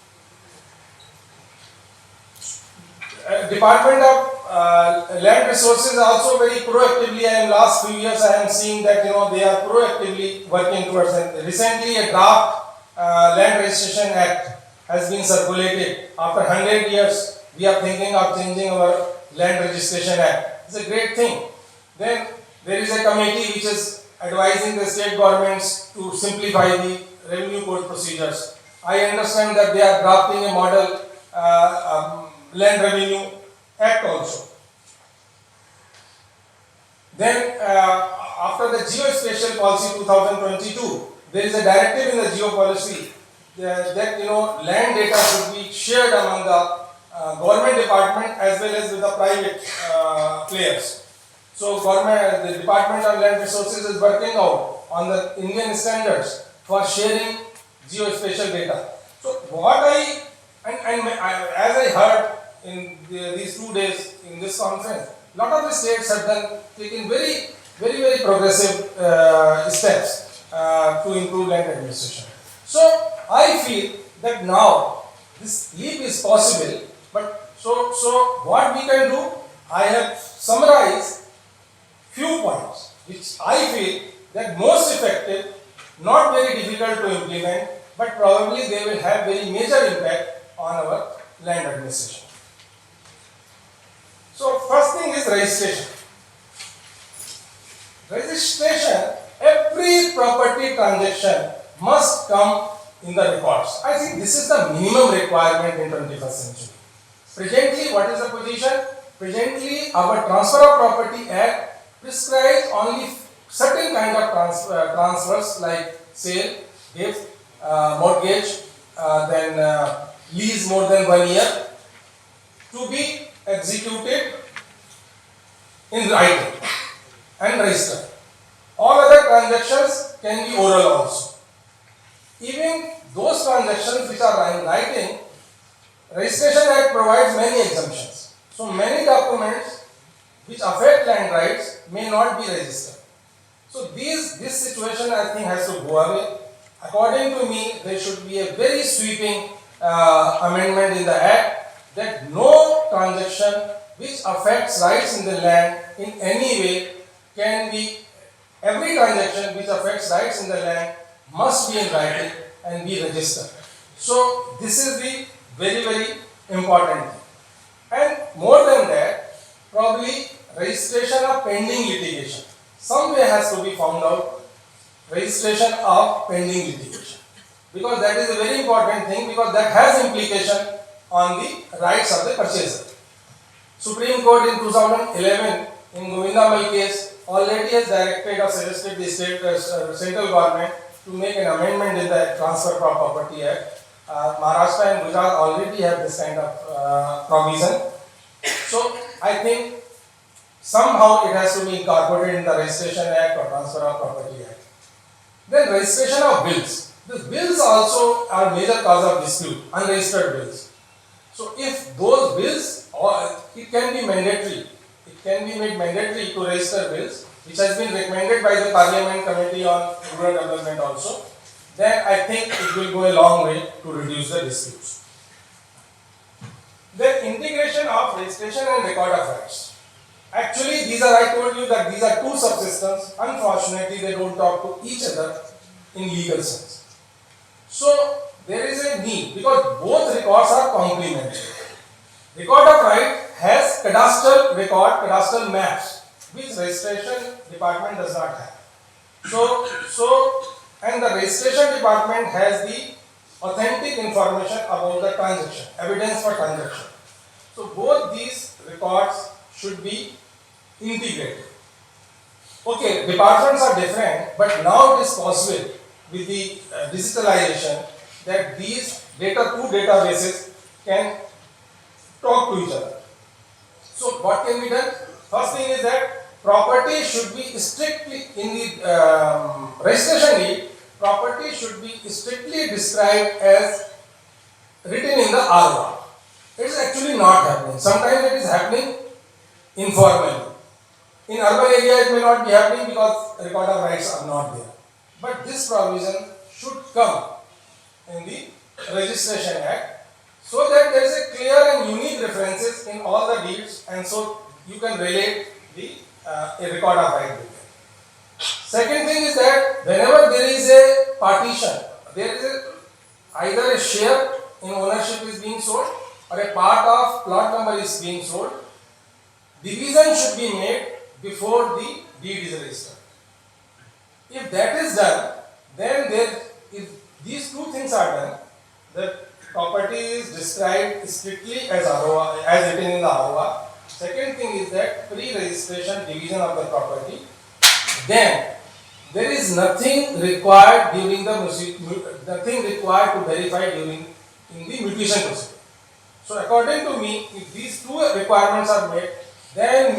Department of land resources also very proactively, and last few years I am seeing that they are proactively working towards it. Recently a draft land registration act has been circulated. After 100 years we are thinking of changing our land registration act. It's a great thing. Then there is a committee which is advising the state governments to simplify the revenue code procedures. I understand that they are drafting a model land revenue act also. Then after the geospatial policy 2022, there is a directive in the geo policy that land data should be shared among the government department as well as with the private players. So the Department of Land Resources is working out on the Indian standards for sharing geospatial data. So what as I heard in these 2 days in this conference, lot of the states have taken very progressive steps to improve land administration. So I feel that now this leap is possible, but so what we can do, I have summarized few points which I feel that most effective, not very difficult to implement, but probably they will have very major impact on our land administration. So first thing is registration. Registration, every property transaction must come in the records. I think this is the minimum requirement in 21st century. Presently, what is the position? Presently, our Transfer of Property Act prescribes only certain kind of transfers like sale, gift, mortgage, then lease more than 1 year to be executed in writing and registered. All other transactions can be oral also. Even those transactions which are in writing, Registration Act provides many exemptions. So many documents which affect land rights may not be registered. So this situation I think has to go away. According to me, there should be a very sweeping amendment in the Act that no transaction which affects rights in the land in any way can be, every transaction which affects rights in the land must be in writing and be registered. So this is the very important thing. And more than that, probably registration of pending litigation. Some way has to be found out, registration of pending litigation. Because that is a very important thing, because that has implication on the rights of the purchaser. Supreme Court in 2011 in Govindamal case already has directed or suggested the central government to make an amendment in the Transfer of Property Act. Maharashtra and Gujarat already have this kind of provision. So I think somehow it has to be incorporated in the Registration Act or Transfer of Property Act. Then registration of bills. The bills also are major cause of dispute, unregistered bills. So if those bills, it can be mandatory. It can be made mandatory to register bills, which has been recommended by the Parliament Committee on Rural Development also. Then I think it will go a long way to reduce the disputes. Then integration of registration and record of rights. Actually, I told you that these are two subsystems. Unfortunately, they don't talk to each other in legal sense. So there is a need, because both records are complementary. Record of right has cadastral record, cadastral maps, which registration department does not have. And the registration department has the authentic information about the transaction, evidence for transaction. So both these records should be integrated. Okay, departments are different, but now it is possible with the digitalization that these two databases can talk to each other. So what can be done? First thing is that property should be strictly in the registration deed. Property should be strictly described as written in the R1. It is actually not happening. Sometimes it is happening informally. In urban area, it may not be happening because record of rights are not there. But this provision should come in the Registration Act, so that there is a clear and unique references in all the deeds, and so you can relate the a record of right with them. Second thing is that whenever there is a partition, there is either a share in ownership is being sold or a part of plot number is being sold, division should be made before the deed is registered. If that is done, then if these two things are done, the property is described strictly as ROA, as written in the ROA. Second thing is that pre-registration division of the property, then there is nothing required during the nothing required to verify during in the mutation procedure. So according to me, if these two requirements are met, then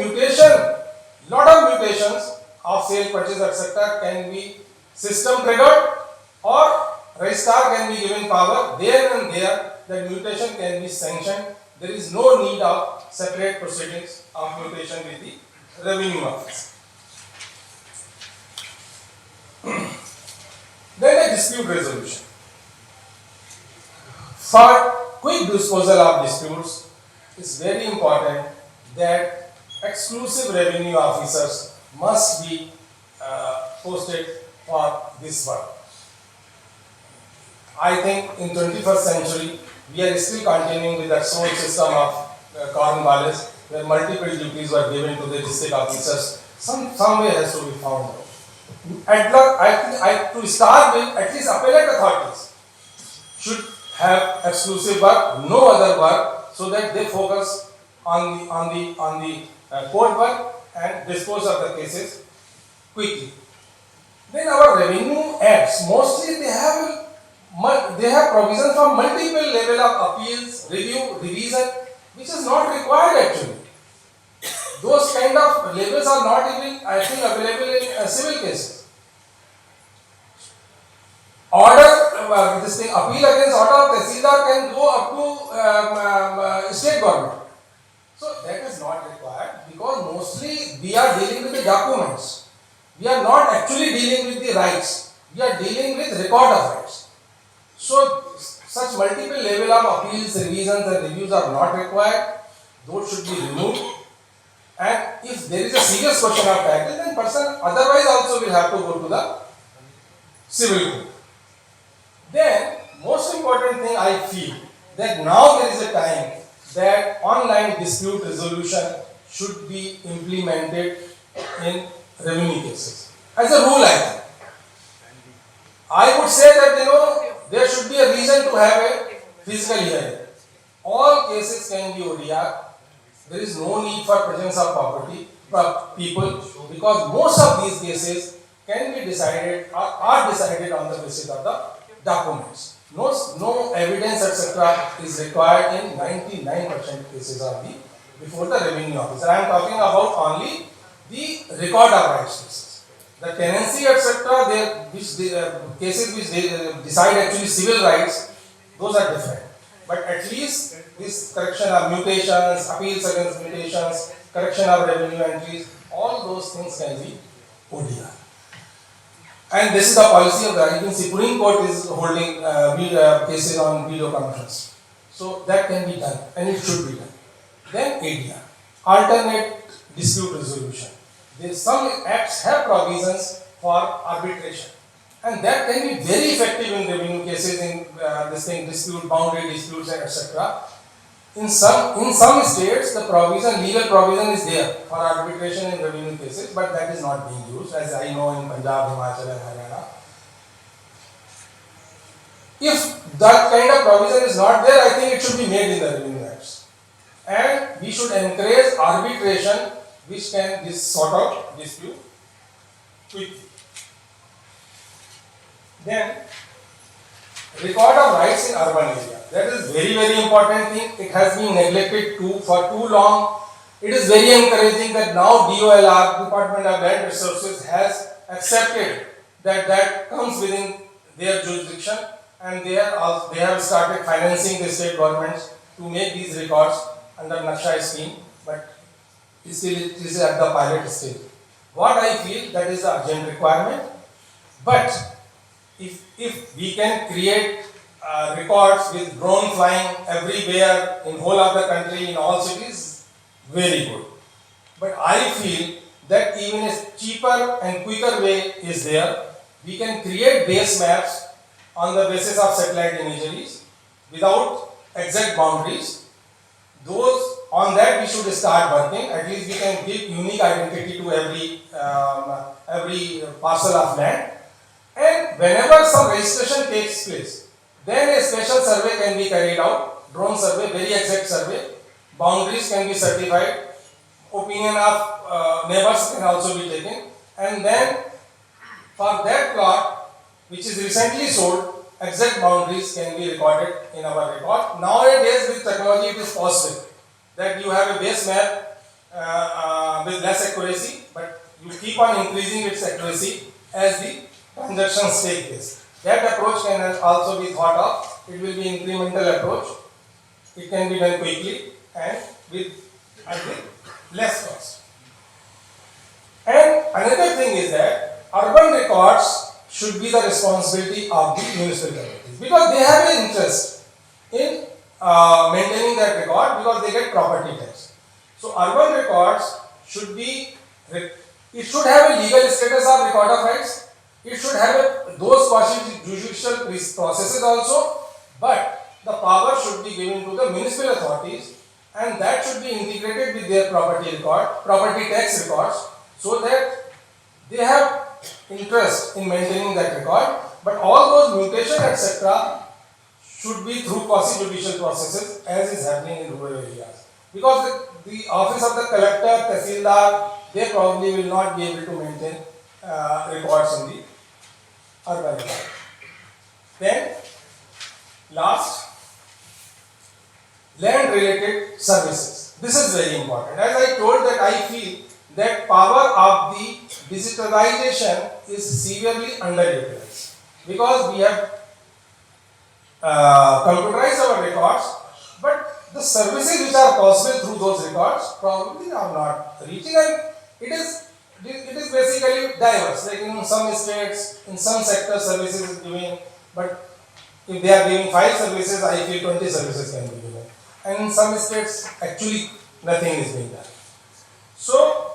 lot of mutations of sale, purchase, etc. can be system triggered, or registrar can be given power there and there that mutation can be sanctioned. There is no need of separate proceedings of mutation with the revenue office. Then a dispute resolution. For quick disposal of disputes, it's very important that exclusive revenue officers must be posted for this work. I think in 21st century, we are still continuing with that sole system of Cornwallis, where multiple duties were given to the district officers. Some way has to be found out. To start with, at least appellate authorities should have exclusive work, no other work, so that they focus on the court work and dispose of the cases quickly. Then our revenue acts, mostly they have provision for multiple level of appeals, review, revision, which is not required actually. Those kind of levels are not even, I think, available in civil cases. Appeal against order of Tehsildar can go up to state government. So that is not required, because mostly we are dealing with the documents. We are not actually dealing with the rights. We are dealing with record of rights. So such multiple level of appeals, revisions and reviews are not required. Those should be removed. And if there is a serious question of title, then person otherwise also will have to go to the civil court. Then, most important thing I feel that now there is a time that online dispute resolution should be implemented in revenue cases. As a rule, I think. I would say that there should be a reason to have a physical hearing. All cases can be ODR. There is no need for presence of people, because most of these cases can be decided or are decided on the basis of the documents. No evidence etc. is required in 99% cases of before the revenue officer. I am talking about only the record of rights cases. The tenancy etc. Cases which they decide actually civil rights, those are different. But at least this correction of mutations, appeals against mutations, correction of revenue entries, all those things can be ODR. And this is the policy of the Supreme Court is holding cases on video conference. So that can be done and it should be done. Then ADR, alternate dispute resolution. Some acts have provisions for arbitration, and that can be very effective in revenue cases in dispute, boundary disputes, etc. In some states, the legal provision is there for arbitration in revenue cases, but that is not being used, as I know in Punjab, Himachal, and Haryana. If that kind of provision is not there, I think it should be made in the revenue acts, and we should encourage arbitration, which can this sort of dispute quickly. Then, record of rights in urban area. That is very important thing. It has been neglected for too long. It is very encouraging that now DOLR, Department of Land Resources, has accepted that comes within their jurisdiction, and they have started financing the state governments to make these records under Naksha scheme, but still it is at the pilot stage. What I feel that is the urgent requirement, but if we can create records with drone flying everywhere in whole of the country in all cities, very good. But I feel that even a cheaper and quicker way is there. We can create base maps on the basis of satellite imageries without exact boundaries. Those on that we should start working. At least we can give unique identity to every parcel of land. And whenever some registration takes place, then a special survey can be carried out, drone survey, very exact survey. Boundaries can be certified, opinion of neighbors can also be taken, and then for that plot which is recently sold, exact boundaries can be recorded in our record. Nowadays with technology it is possible that you have a base map with less accuracy, but you keep on increasing its accuracy as the transactions take place. That approach can also be thought of. It will be incremental approach. It can be done quickly and with less cost. And another thing is that urban records should be the responsibility of the municipal authorities because they have an interest in maintaining that record because they get property tax. So urban records should be, it should have a legal status of record of rights. It should have those judicial processes also, but the power should be given to the municipal authorities and that should be integrated with their property tax records so that they have interest in maintaining that record, but all those mutation etc. should be through quasi-judicial processes as is happening in rural areas. Because the office of the collector, tehsildar, they probably will not be able to maintain records in the urban area. Then, last, land related services. This is very important. As I told that I feel that power of the digitalization is severely underutilized because we have computerized our records, but the services which are possible through those records probably are not reaching, and it is basically diverse. Like in some states, in some sectors, services is giving, but if they are giving 5 services, I feel 20 services can be given, and in some states, actually nothing is being done. So,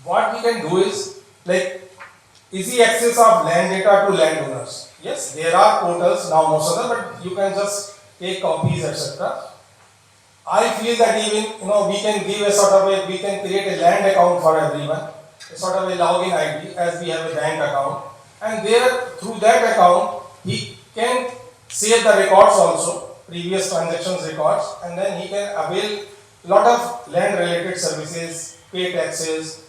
what we can do is like easy access of land data to landowners. Yes, there are portals now, most of them, but you can just take copies, etc. I feel that even we can give a sort of we can create a land account for everyone, a sort of a login ID as we have a bank account, and there through that account he can save the records also, previous transactions records, and then he can avail lot of land related services, pay taxes,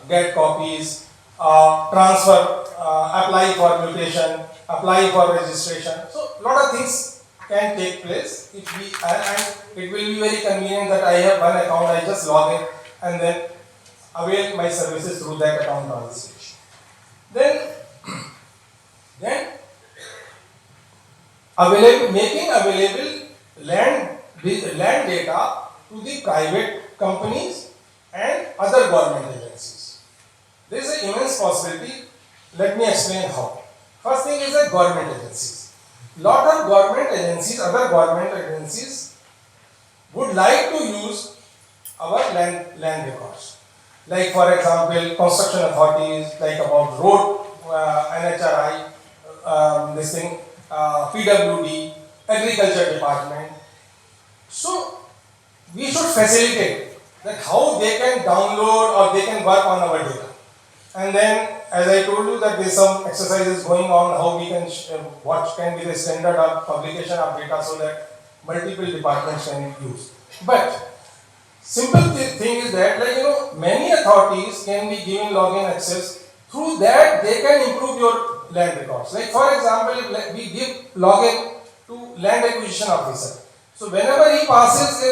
get copies, transfer, apply for mutation, apply for registration. So lot of things can take place if we and it will be very convenient that I have one account, I just log in and then avail my services through that account also. Then making available land data to the private companies and other government agencies. There is an immense possibility. Let me explain how. First thing is that government agencies. Lot of government agencies, other government agencies would like to use our land records. Like for example, construction authorities, like about road, NHRI, PWD, agriculture department. So we should facilitate that how they can download or they can work on our data. And then, as I told you, that there is some exercises going on how we can what can be the standard of publication of data so that multiple departments can use. But simple thing is that many authorities can be given login access. Through that they can improve your land records. Like for example, we give login to land acquisition officer. So whenever he passes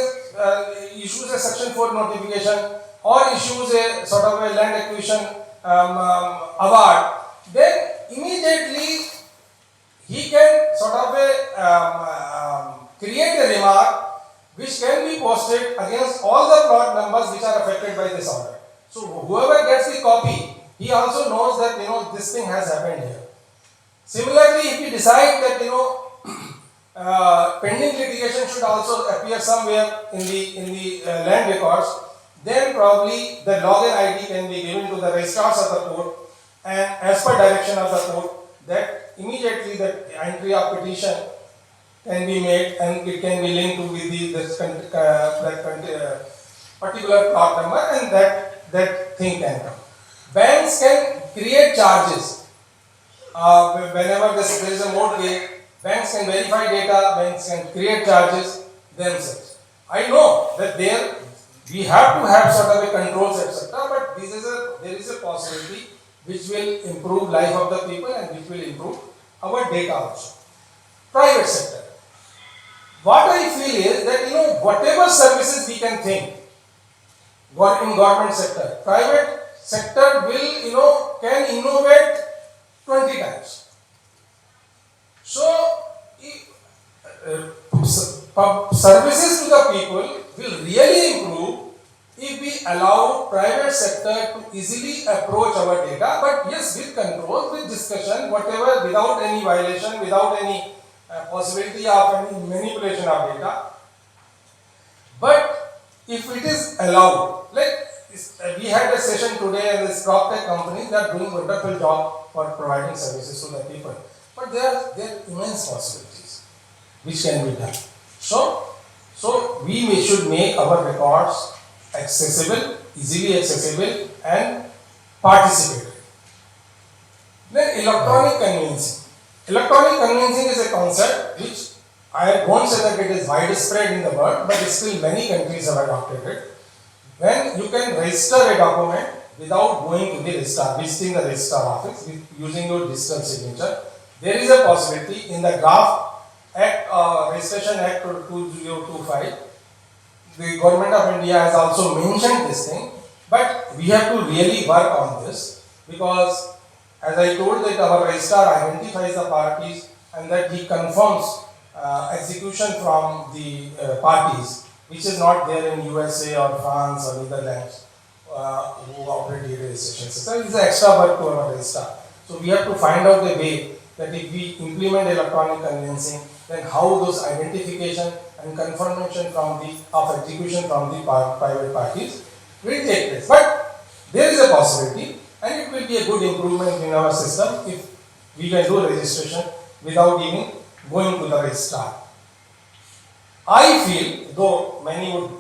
issues a section 4 notification or issues a sort of a land acquisition award, then immediately he can sort of create a remark which can be posted against all the plot numbers which are affected by this order. So whoever gets the copy, he also knows that this thing has happened here. Similarly, if we decide that pending litigation should also appear somewhere in the land records, then probably the login ID can be given to the registrars of the court, and as per direction of the court, that immediately the entry of petition can be made and it can be linked to with particular plot number, and that thing can come. Banks can create charges. Whenever there is a mortgage, banks can verify data, banks can create charges themselves. I know that there we have to have sort of a controls, etc. But there is a possibility which will improve life of the people and which will improve our data also. Private sector. What I feel is that whatever services we can think in government sector, private sector will can innovate 20 times. So services to the people will really improve if we allow private sector to easily approach our data, but yes, with control, with discussion, whatever, without any violation, without any possibility of any manipulation of data. But if it is allowed, like we had a session today and this PropTech companies, they are doing wonderful job for providing services to the people. But there are immense possibilities which can be done. So we should make our records accessible, easily accessible and participatory. Then electronic conveyancing. Electronic conveyancing is a concept which I won't say that it is widespread in the world, but still many countries have adopted it. When you can register a document without going to the registrar, visiting the registrar office, using your digital signature, there is a possibility in the Draft Act, Registration Act 2025, the Government of India has also mentioned this thing, but we have to really work on this, because as I told that our registrar identifies the parties and that he confirms execution from the parties, which is not there in USA or France or Netherlands who operate the registration system. It is extra work to our registrar. So we have to find out a way that if we implement electronic conveyancing, then how those identification and confirmation of execution from the private parties will take place. But there is a possibility, and it will be a good improvement in our system if we can do registration without even going to the registrar. I feel, though many would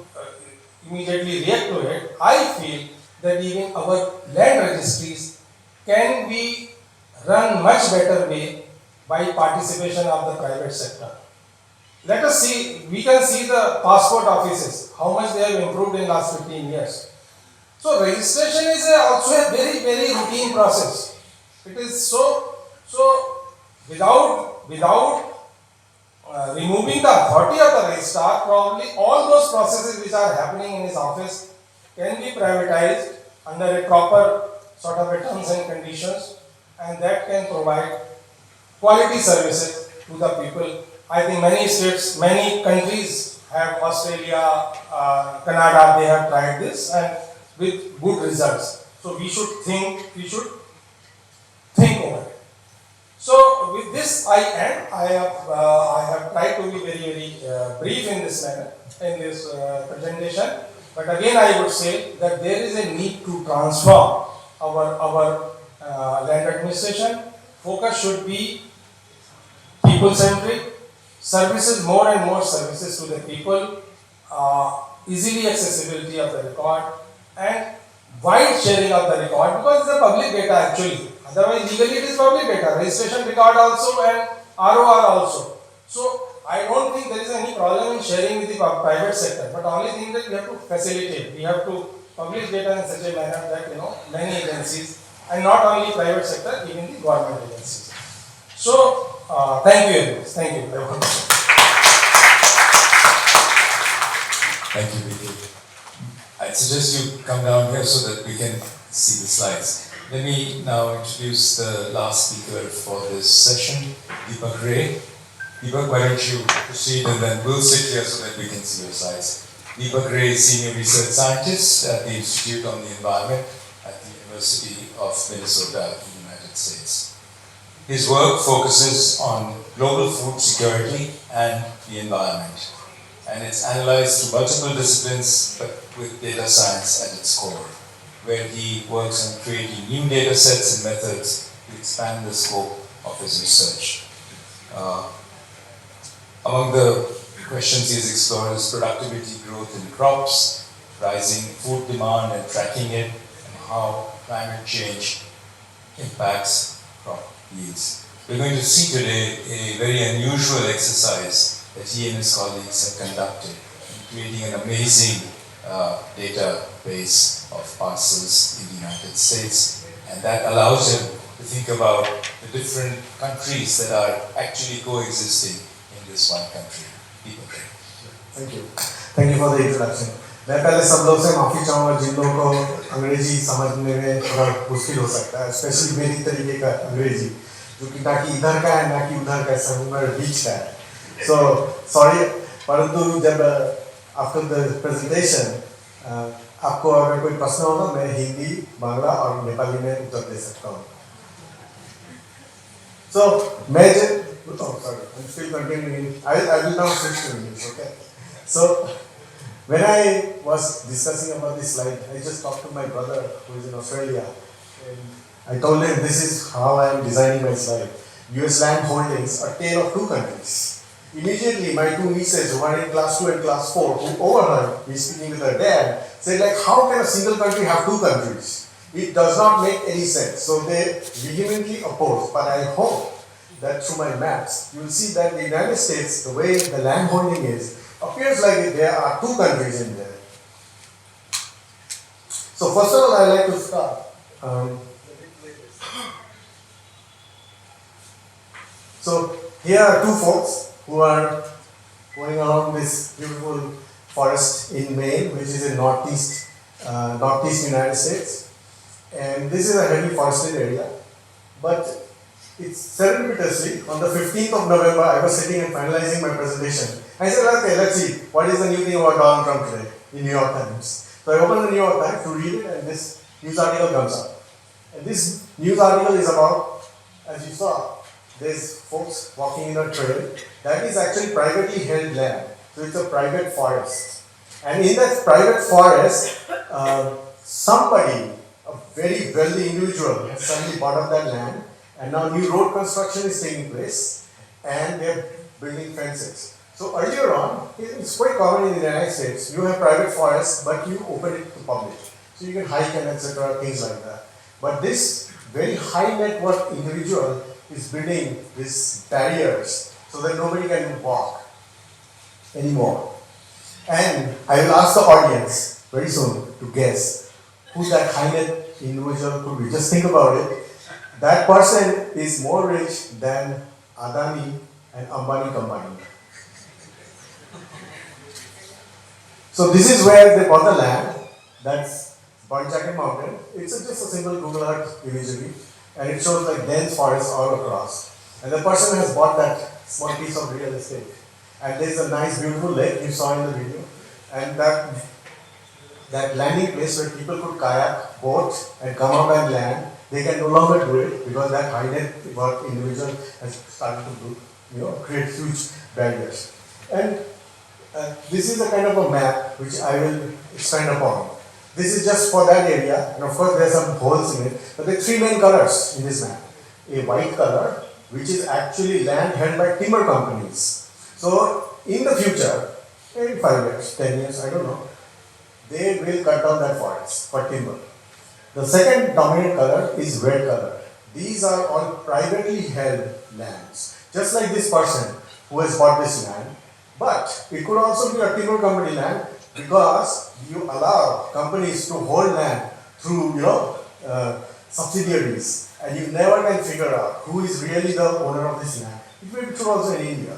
immediately react to it, I feel that even our land registries can be run much better way by participation of the private sector. Let us see, we can see the passport offices, how much they have improved in last 15 years. So registration is also a very, very routine process. It is so without removing the authority of the registrar, probably all those processes which are happening in his office can be privatized under a proper sort of a terms and conditions, and that can provide quality services to the people. I think many states, many countries have, Australia, Canada, they have tried this and with good results. So we should think over it. So with this I end. I have tried to be very, very brief in this manner, in this presentation. But again I would say that there is a need to transform our land administration. Focus should be people-centric, services, more and more services to the people, easily accessibility of the record, and wide sharing of the record, because it's a public data actually. Otherwise, legally it is public data, registration record also and ROR also. So I don't think there is any problem in sharing with the private sector, but only thing that we have to facilitate. We have to publish data in such a manner that many agencies, and not only private sector, even the government agencies. So thank you very much. Thank you very much. Thank you, Vicky. I suggest you come down here so that we can see the slides. Let me now introduce the last speaker for this session, Deepak Ray. Deepak, why don't you proceed, and then we'll sit here so that we can see your slides. Deepak Ray is Senior Research Scientist at the Institute on the Environment at the University of Minnesota in the United States. His work focuses on global food security and the environment. And it's analyzed through multiple disciplines, but with data science at its core, where he works on creating new data sets and methods to expand the scope of his research. Among the questions he's explored is productivity growth in crops, rising food demand and tracking it, and how climate change impacts crop yields. We're going to see today a very unusual exercise that he and his colleagues have conducted in creating an amazing database of parcels in the United States, and that allows him to think about the different countries that are actually coexisting in this one country. Thank you for the introduction. मैं पहले सब लोग से माफ़ी चाहूँगा जिन लोगों को अंग्रेजी समझने में थोड़ा मुश्किल हो सकता है, स्पेशली मेरी तरीके का अंग्रेजी जो कि ना कि इधर का है ना कि उधर का है, समूह बीच का है. So sorry, परंतु जब after the presentation आपको अगर कोई प्रश्न होगा मैं हिंदी, बांग्ला और नेपाली में उत्तर दे सकता हूँ. So मैं I'm still continuing. I will now switch to English, okay? So when I was discussing about this slide, I just talked to my brother who is in Australia, and I told him this is how I am designing my slide. US land holdings, a tale of two countries. Immediately, my two nieces who are in class 2 and class 4, who overheard me speaking with their dad, said like, how can a single country have two countries? It does not make any sense. So they vehemently oppose, but I hope that through my maps, you will see that the United States, the way the land holding is, appears like there are two countries in there. So first of all, I like to start. So here are two folks who are going around this beautiful forest in Maine, which is in northeast United States, and this is a heavily forested area, but it's serendipitously, on the 15th of November, I was sitting and finalizing my presentation. I said, okay, let's see, what is the new thing about Donald Trump today in New York Times? So I opened the New York Times to read it, and this news article comes up. And this news article is about, as you saw, there's folks walking in a trail. That is actually privately held land. So it's a private forest. And in that private forest, somebody, a very wealthy individual, has suddenly bought up that land. And now new road construction is taking place, and they're building fences. So earlier on, it's quite common in the United States, you have private forests, but you open it to public. So you can hike and etc., things like that. But this very high net worth individual is building these barriers so that nobody can walk anymore. And I will ask the audience very soon to guess who that high net individual could be. Just think about it. That person is more rich than Adani and Ambani combined. So this is where they bought the land. That's Bunchakan Mountain. It's just a simple Google Earth imagery, and it shows like dense forests all across. And the person has bought that small piece of real estate. And there's a nice, beautiful lake you saw in the video, and that landing place where people could kayak, boat, and come up and land. They can no longer do it because that high net worth individual has started to do, create huge barriers. And this is a kind of a map which I will expand upon. This is just for that area, and of course there are some holes in it, but there are three main colors in this map. A white color, which is actually land held by timber companies. So in the future, maybe 5 years, 10 years, I don't know, they will cut down that forest for timber. The second dominant color is red color. These are all privately held lands. Just like this person who has bought this land. But it could also be a timber company land because you allow companies to hold land through subsidiaries. And you never can figure out who is really the owner of this land. It may be true also in India.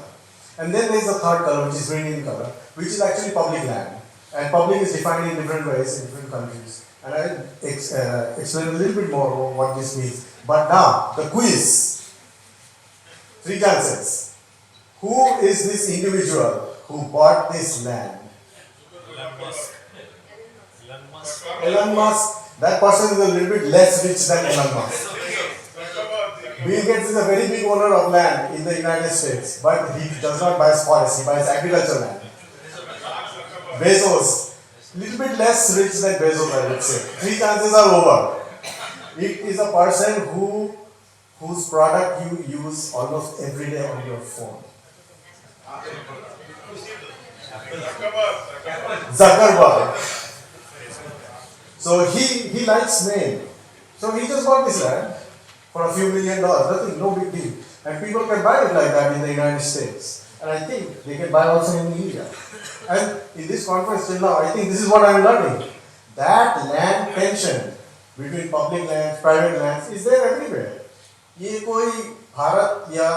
And then there is a third color, which is green color, which is actually public land. And public is defined in different ways in different countries. And I'll explain a little bit more what this means. But now, the quiz. 3 chances. Who is this individual who bought this land? Elon Musk. That person is a little bit less rich than Elon Musk. Bill Gates is a very big owner of land in the United States, but he does not buy forests, he buys agricultural land. Bezos, little bit less rich than Bezos, I would say. 3 chances are over. It is a person whose product you use almost every day on your phone. Zuckerberg. So he likes name. So he just bought this land for a few $1 million. Nothing, no big deal. And people can buy it like that in the United States. And I think they can buy also in India. And in this conference till now, I think this is what I am learning. That land tension between public lands, private lands is there everywhere. ये कोई भारत या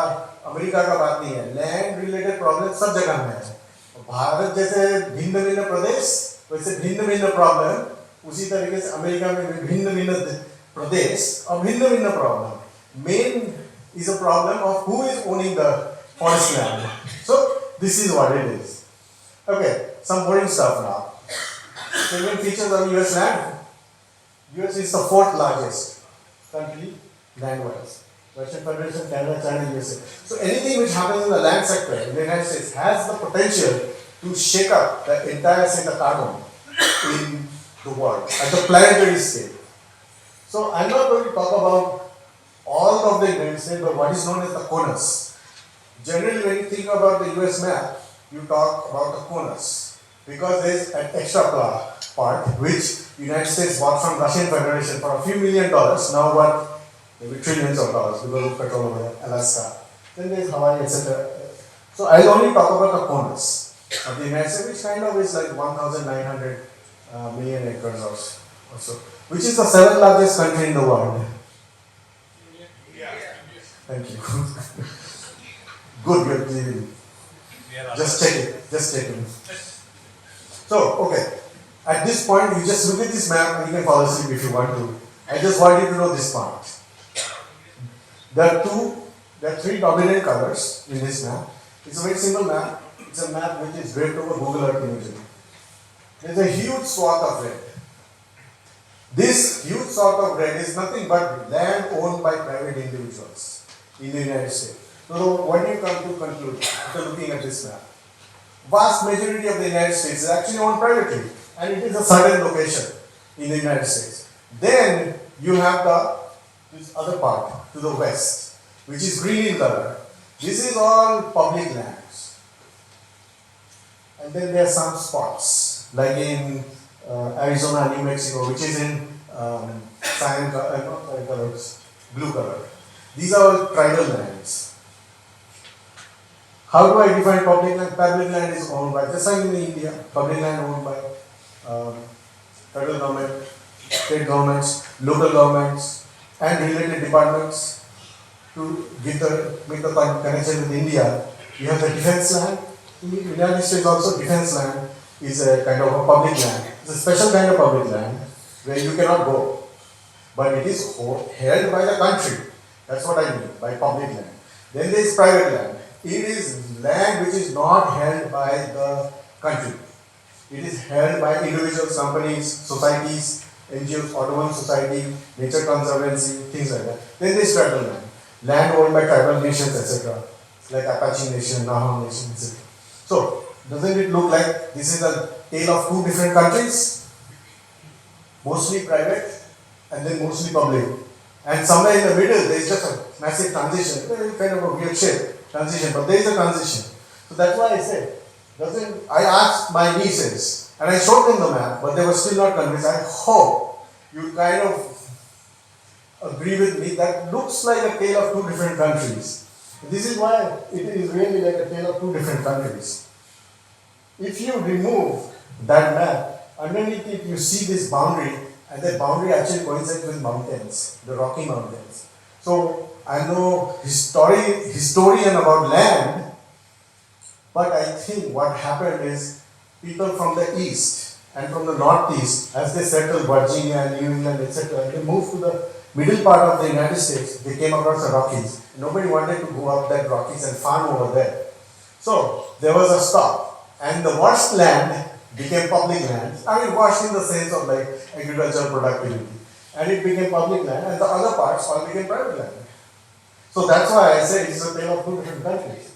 America का बात नहीं है. Land related problem सब जगह में है. भारत जैसे भिन्न भिन्न प्रदेश वैसे भिन्न भिन्न प्रॉब्लम उसी तरीके से अमेरिका में भिन्न भिन्न प्रदेश और भिन्न भिन्न problem. Main is a problem of who is owning the forest land. So this is what it is. Okay, some boring stuff now. Salient features of US land. US is the 4th largest country land-wise. Russian Federation, Canada, China, USA. So anything which happens in the land sector in the United States has the potential to shake up the entire set of carbon in the world at the planetary scale. So I'm not going to talk about all of the United States, but what is known as the conus. Generally, when you think about the US map, you talk about the conus because there is an extra part which United States bought from Russian Federation for a few $1 million. Now what? Maybe trillions of dollars because of petrol over there, Alaska. Then there is Hawaii, etc. So I'll only talk about the conus of the United States, which kind of is like 1,900 million acres or so, which is the 7th largest country in the world. Thank you. Good, good. Just check it. Just check it. So, okay. At this point, you just look at this map and you can fall asleep if you want to. I just want you to know this part. There are 3 dominant colors in this map. It's a very simple map. It's a map which is draped over Google Earth imagery. There's a huge swath of red. This huge swath of red is nothing but land owned by private individuals in the United States. So what do you come to conclude after looking at this map? Vast majority of the United States is actually owned privately, and it is a certain location in the United States. Then you have this other part to the west, which is green in color. This is all public lands. And then there are some spots, like in Arizona, New Mexico, which is in cyan color, not cyan colors, blue color. These are all tribal lands. How do I define public land? Public land is owned by, just like in India, public land owned by federal government, state governments, local governments, and related departments. To make the connection with India, you have the defense land. In the United States also, defense land is a kind of a public land. It's a special kind of public land where you cannot go. But it is held by the country. That's what I mean by public land. Then there is private land. It is land which is not held by the country. It is held by individuals, companies, societies, NGOs, Audubon Society, Nature Conservancy, things like that. Then there is tribal land. Land owned by tribal nations, etc. Like Apache Nation, Navajo Nation, etc. So, doesn't it look like this is a tale of 2 different countries? Mostly private and then mostly public. And somewhere in the middle, there is just a massive transition. Kind of a weird shape, transition, but there is a transition. So that's why I said, I asked my nieces, and I showed them the map, but they were still not convinced. I hope you kind of agree with me, that looks like a tale of 2 different countries. This is why it is really like a tale of 2 different countries. If you remove that map, underneath it you see this boundary, and that boundary actually coincides with mountains, the Rocky Mountains. So I'm no historian about land, but I think what happened is people from the east and from the northeast, as they settled Virginia, New England, etc., they moved to the middle part of the United States. They came across the Rockies. Nobody wanted to go up that Rockies and farm over there. So there was a stop, and the worst land became public land. I mean, washed in the sense of like agricultural productivity, and it became public land, and the other parts all became private land. So that's why I say it's a tale of two different countries.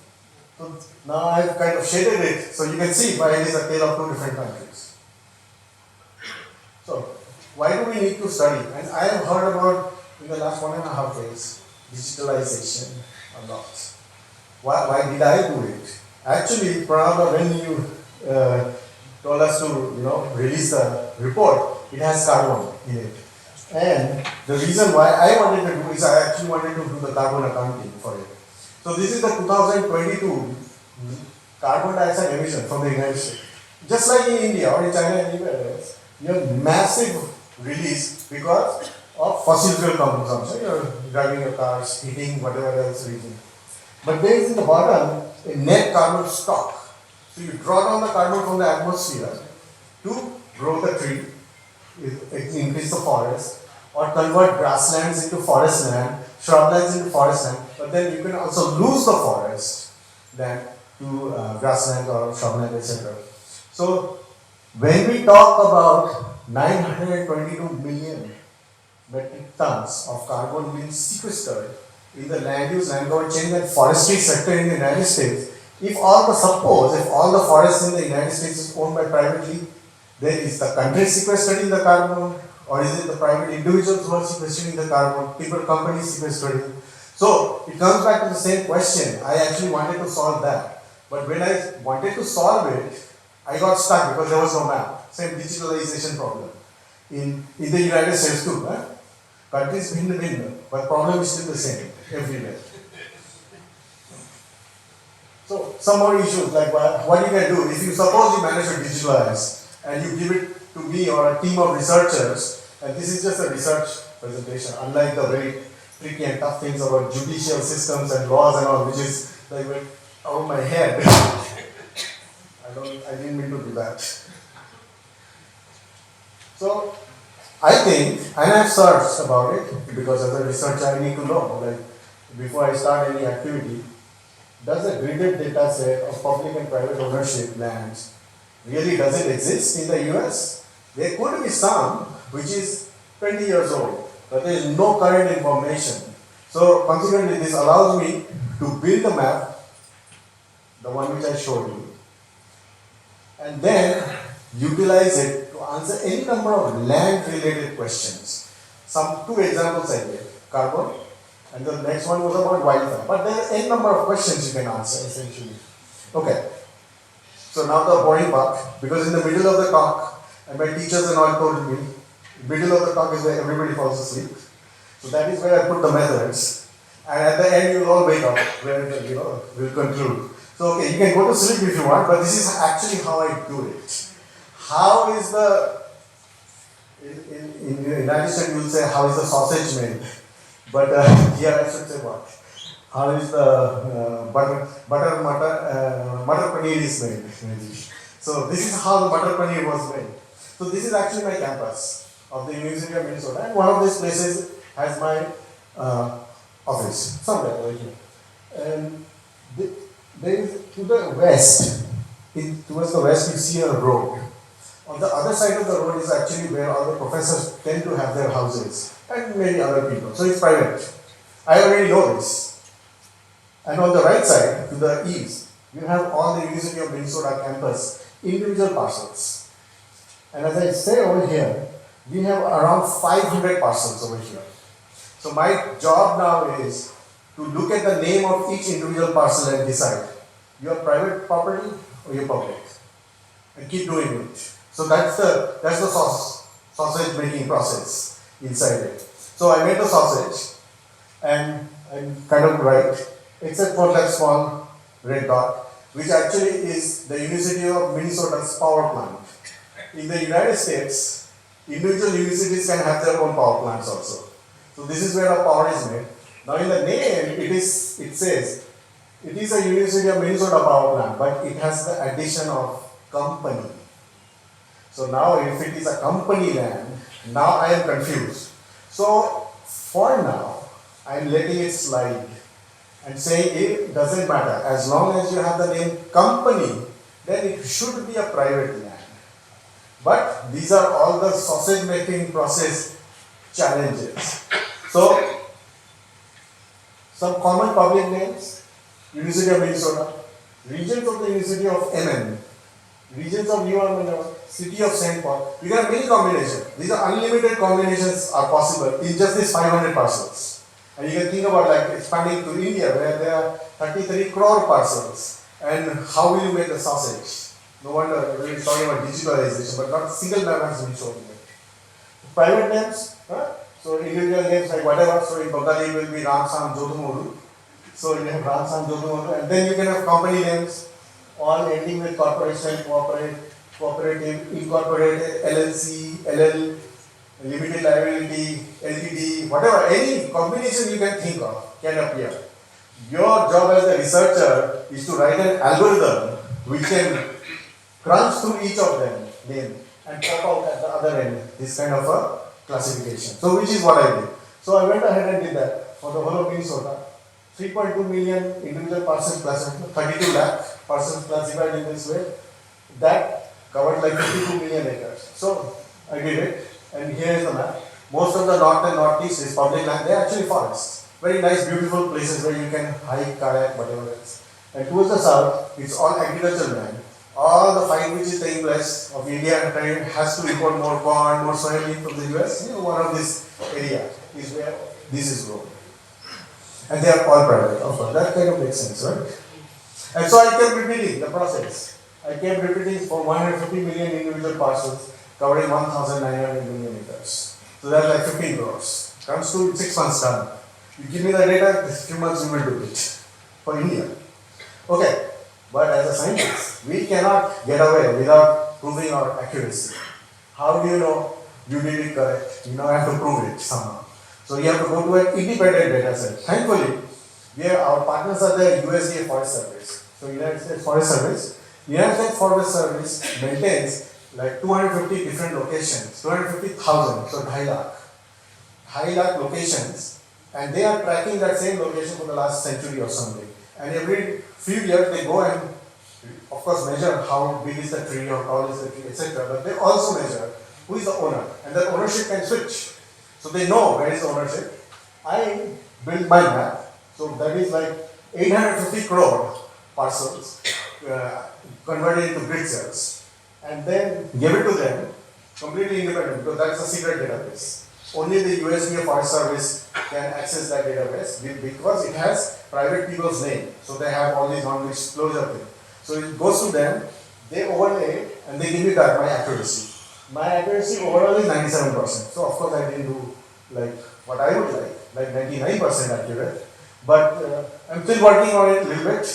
So now I've kind of shaded it so you can see why it is a tale of two different countries. So why do we need to study? And I have heard about in the last 1.5 days digitalization a lot. Why did I do it? Actually, Pranava, when you told us to release the report, it has carbon in it. And the reason why I wanted to do is I actually wanted to do the carbon accounting for it. So this is the 2022 carbon dioxide emission from the United States. Just like in India or in China and anywhere else, you have massive release because of fossil fuel consumption. You're driving your cars, heating, whatever else reason. But there is in the bottom a net carbon stock. So you draw down the carbon from the atmosphere to grow the tree, increase the forest, or convert grasslands into forest land, shrublands into forest land. But then you can also lose the forest land to grassland or shrubland, etc. So when we talk about 922 million metric tons of carbon being sequestered in the land use, land cover change and forestry sector in the United States, if all the forests in the United States is owned by privately, then is the country sequestering the carbon, or is it the private individuals who are sequestering the carbon, timber companies sequestering? So it comes back to the same question. I actually wanted to solve that. But when I wanted to solve it, I got stuck because there was no map. Same digitalization problem. In the United States too. Countries bhinna, but problem is still the same everywhere. So some more issues like what you can do. If you suppose you manage to digitalize and you give it to me or a team of researchers, and this is just a research presentation, unlike the very tricky and tough things about judicial systems and laws and all, which is like out of my head. I didn't mean to do that. So I think, and I've searched about it because as a researcher I need to know, like before I start any activity, does a gridded data set of public and private ownership lands really does it exist in the US? There could be some which is 20 years old, but there is no current information. So consequently this allows me to build a map, the one which I showed you, and then utilize it to answer any number of land related questions. Two examples I gave, carbon, and the next one was about wildfire. But there are any number of questions you can answer essentially. Okay. So now the boring part, because in the middle of the talk, and my teachers and all told me, middle of the talk is where everybody falls asleep. So that is where I put the methods. And at the end you'll all wake up, where we'll conclude. So okay, you can go to sleep if you want, but this is actually how I do it. How is in the United States you'll say, how is the sausage made? But here I should say what? How is the butter paneer is made? So this is how the butter paneer was made. So this is actually my campus of the University of Minnesota, and one of these places has my office somewhere over here. And there is to the west, towards the west you see a road. On the other side of the road is actually where all the professors tend to have their houses and many other people. So it's private. I already know this. And on the right side, to the east, you have all the University of Minnesota campus, individual parcels. And as I say over here, we have around 500 parcels over here. So my job now is to look at the name of each individual parcel and decide, you are private property or you're public. And keep doing it. So that's the sausage making process inside it. So I made the sausage, and I'm kind of right, except for that small red dot, which actually is the University of Minnesota's power plant. In the United States, individual universities can have their own power plants also. So this is where the power is made. Now in the name, it says, it is a University of Minnesota power plant, but it has the addition of company. So now if it is a company land, now I am confused. So for now, I am letting it slide and saying it doesn't matter. As long as you have the name company, then it should be a private land. But these are all the sausage making process challenges. So Some common public names: University of Minnesota, regions of the University of MN, regions of New Orleans, city of St. Paul. We have many combinations. These are unlimited combinations are possible in just these 500 parcels. And you can think about like expanding to India where there are 33 crore parcels. And how will you make the sausage? No wonder everybody is talking about digitalization, but not a single map has been shown yet. Private names, so individual names like whatever. So in Bengali it will be Ramsam Jodumoru. So you have Ramsam Jodumoru, and then you can have company names, all ending with corporation, cooperative, incorporated, LLC, LL, limited liability, LTD, whatever, any combination you can think of can appear. Your job as a researcher is to write an algorithm which can crunch through each of them, name, and pop out at the other end this kind of a classification. So which is what I did. So I went ahead and did that for the whole of Minnesota. 3.2 million individual parcels classified, 32 lakh parcels classified in this way. That covered like 52 million acres. So I did it, and here is the map. Most of the north and northeast is public land. They are actually forests. Very nice, beautiful places where you can hike, kayak, whatever else. And towards the south, it's all agricultural land. All the fight which is taking place of India and trade has to import more corn, more soybean from the US. One of this area is where this is grown. And they are all private, of course. That kind of makes sense, right? And so I kept repeating the process. I kept repeating for 150 million individual parcels covering 1,900 million acres. So that's like 15 crores. Comes to 6 months done. You give me the data, this few months you will do it for India. Okay, but as a scientist, we cannot get away without proving our accuracy. How do you know you did it correct? You now have to prove it somehow. So you have to go to an independent data set. Thankfully, our partners are the USDA Forest Service. So United States Forest Service. United States Forest Service maintains like 250 different locations, 250,000, so 2 lakh locations, and they are tracking that same location for the last century or something. And every few years they go and, of course, measure how big is the tree or how tall is the tree, etc. But they also measure who is the owner, and that ownership can switch. So they know where is the ownership. I built my map, so that is like 850 crore parcels converted into grid cells, and then give it to them completely independent because that's a secret database. Only the USDA Forest Service can access that database because it has private people's name. So they have all these non-disclosure things. So it goes to them, they overlay it, and they give me back my accuracy. My accuracy overall is 97%. So of course I didn't do like what I would like 99% accurate. But I'm still working on it a little bit.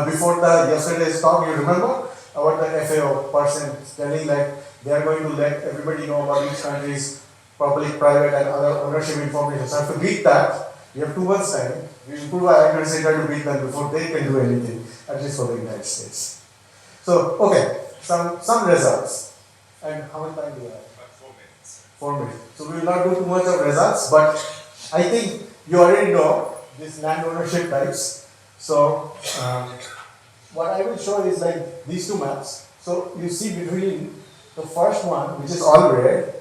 Before the yesterday's talk, you remember about the FAO person telling like they are going to let everybody know about each country's public, private, and other ownership information. So to beat that, we have 2 months time. We improve our accuracy to beat them before they can do anything, at least for the United States. So okay, some results. And how much time do you have? 4 minutes. 4 minutes. So we will not do too much of results, but I think you already know these land ownership types. So what I will show is like these 2 maps. So you see between the first one, which is all red,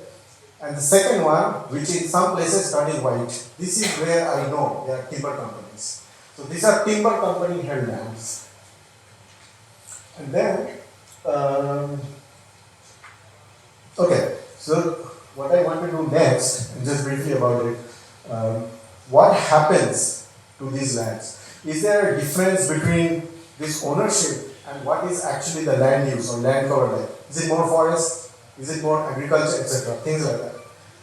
and the second one, which in some places turning white. This is where I know they are timber companies. So these are timber company held lands. And then, okay, so what I want to do next, and just briefly about it, what happens to these lands? Is there a difference between this ownership and what is actually the land use or land cover like? Is it more forest? Is it more agriculture, etc.? Things like that.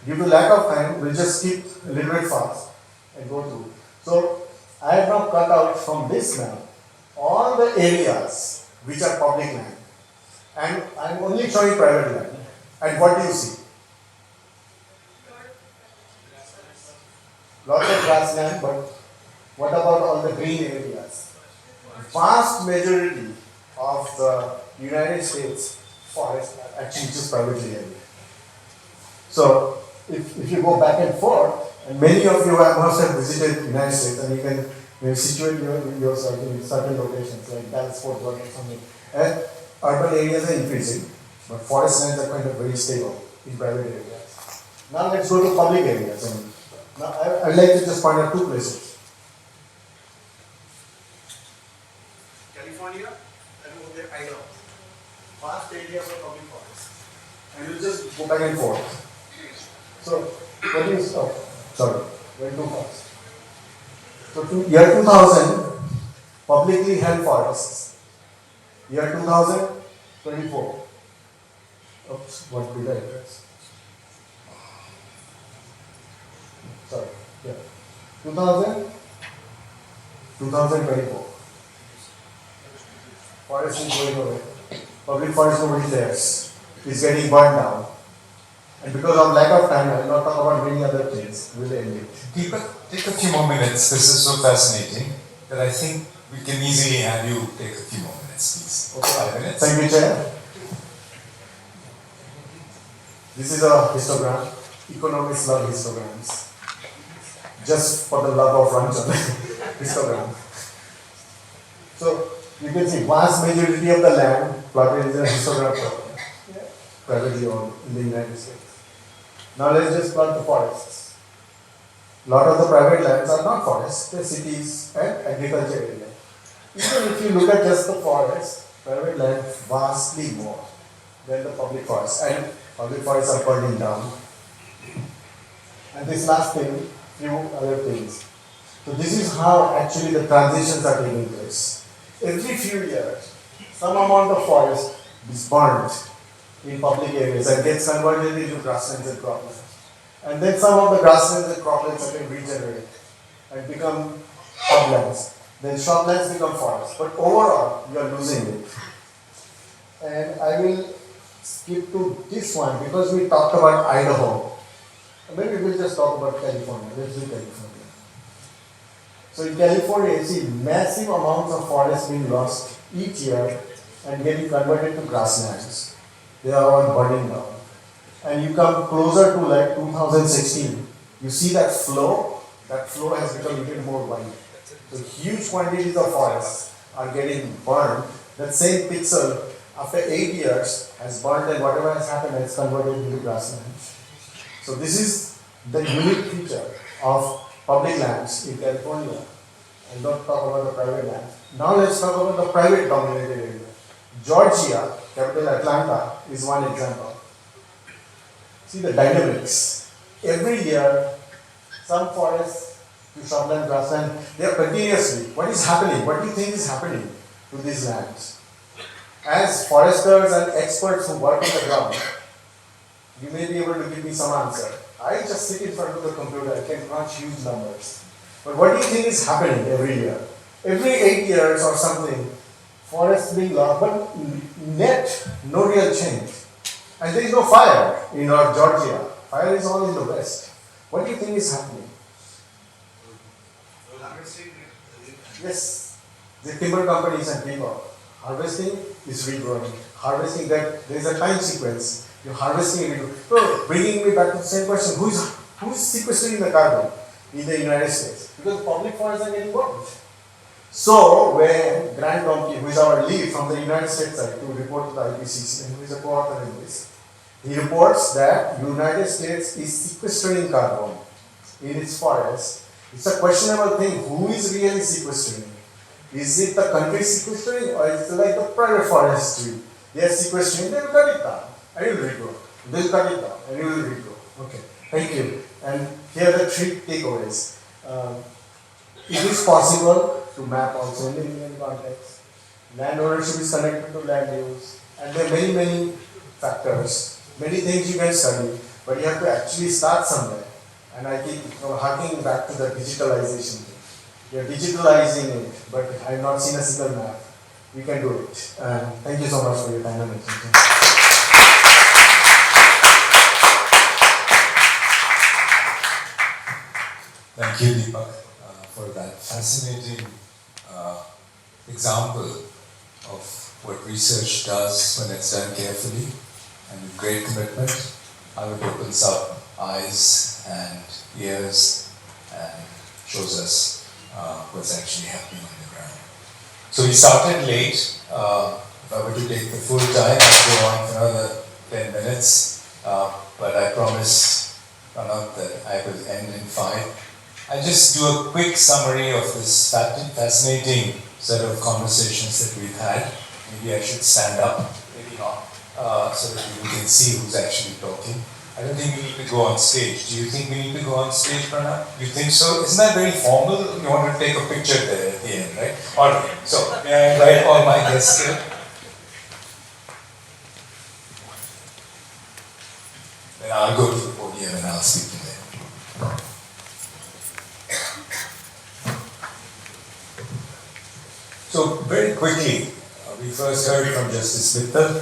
Due to lack of time, we'll just skip a little bit fast and go through. So I have now cut out from this map all the areas which are public land. And I'm only showing private land. And what do you see? Lots of grassland, but what about all the green areas? Vast majority of the United States forests are actually just privately owned. So if you go back and forth, and many of you must have visited the United States, and you can situate yourself in certain locations like Dallas, Fort Worth or something. And urban areas are increasing, but forest lands are kind of very stable in private areas. Now let's go to public areas. And now I'd like to just point out 2 places. back and forth. So, what is, oh, sorry, went too fast. So, year 2000, publicly held forests. Year 2024. Oops, what did I press? Sorry, yeah. 2024. Forest is going away. Public forest nobody cares. It's getting burned down. And because of lack of time, I will not talk about many other things. We'll end it. Deepak, take a few more minutes. This is so fascinating that I think we can easily have you take a few more minutes, please. Okay. 5 minutes. Thank you, Chair. This is a histogram. Economists love histograms. Just for the love of Ranjan. Histogram. So, you can see vast majority of the land plotted is a histogram problem. Privately owned in the United States. Now let's just plot the forests. A lot of the private lands are not forests, they're cities and agriculture area. Even if you look at just the forest, private land vastly more than the public forest, and public forests are burning down. And this last thing, few other things. So this is how actually the transitions are taking place. Every few years, some amount of forest is burned in public areas and gets converted into grasslands and croplands. And then some of the grasslands and croplands have been regenerated and become shrublands. Then shrublands become forests. But overall, you are losing it. And I will skip to this one because we talked about Idaho. Maybe we'll just talk about California. Let's do California. So in California, you see massive amounts of forest being lost each year and getting converted to grasslands. They are all burning down. And you come closer to like 2016, you see that flow has become even more wide. So huge quantities of forests are getting burned. That same pixel, after 8 years, has burned and whatever has happened has converted into grasslands. So this is the unique feature of public lands in California. And don't talk about the private lands. Now let's talk about the private dominated area. Georgia, capital Atlanta, is one example. See the dynamics. Every year, some forests to shrubland, grassland, they are continuously. What is happening? What do you think is happening to these lands? As foresters and experts who work on the ground, you may be able to give me some answer. I just sit in front of the computer, I can crunch huge numbers. But what do you think is happening every year? Every 8 years or something, forests being lost, but net, no real change. And there is no fire in North Georgia. Fire is all in the west. What do you think is happening? Yes, the timber companies and people. Harvesting is regrowing. Harvesting, that there is a time sequence. You're harvesting and regrowing. So, bringing me back to the same question, who is sequestering the carbon in the United States? Because public forests are getting burned. So, when Grant Donkey, who is our lead from the United States side to report to the IPCC, and who is a co-author in this, he reports that United States is sequestering carbon in its forests. It's a questionable thing. Who is really sequestering? Is it the country sequestering, or is it like the private forestry? They are sequestering, they will cut it down, and you will regrow. They will cut it down, and you will regrow. Okay, thank you. And here are the 3 takeaways. It is possible to map also in the Indian context. Land ownership is connected to land use, and there are many, many factors, many things you can study, but you have to actually start somewhere. And I keep harking back to the digitalization thing. We are digitalizing it, but I have not seen a single map. We can do it. Thank you so much for your time and attention. Thank you, Deepak, for that fascinating example of what research does when it's done carefully and with great commitment, how it opens up eyes and ears and shows us what's actually happening on the ground. So we started late. If I were to take the full time, I'd go on for another 10 minutes, but I promise Pranav that I will end in 5. I'll just do a quick summary of this fascinating set of conversations that we've had. Maybe I should stand up, maybe not. so that you can see who's actually talking. I don't think we need to go on stage. Do you think we need to go on stage, Pranav? You think so? Isn't that very formal? You want to take a picture there at the end, right? All right. So, may I invite all my guests here? Then I'll go to the podium and I'll speak to them. So, very quickly, we first heard from Justice Mittal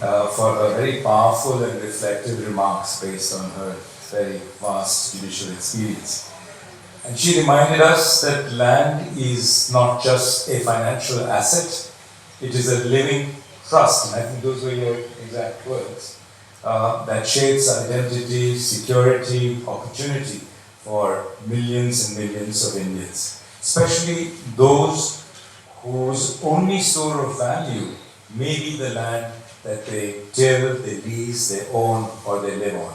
for her very powerful and reflective remarks based on her very vast judicial experience. And she reminded us that land is not just a financial asset, it is a living trust, and I think those were your exact words, that shapes identity, security, opportunity for millions and millions of Indians, especially those whose only store of value may be the land that they till, they lease, they own, or they live on,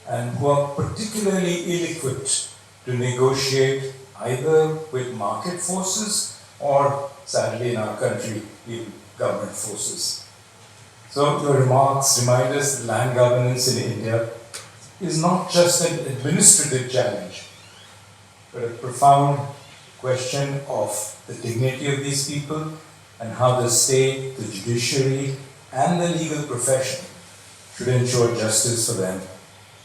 and who are particularly ill-equipped to negotiate either with market forces or, sadly in our country, even government forces. So your remarks remind us that land governance in India is not just an administrative challenge, but a profound question of the dignity of these people and how the state, the judiciary, and the legal profession should ensure justice for them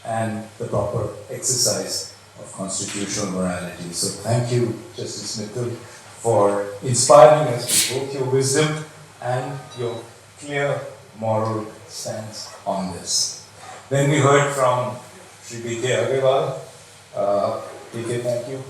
and the proper exercise of constitutional morality. So thank you, Justice Mittal, for inspiring us with both your wisdom and your clear moral stance on this. Then we heard from Shri B.K. Agarwal. B.K., thank you.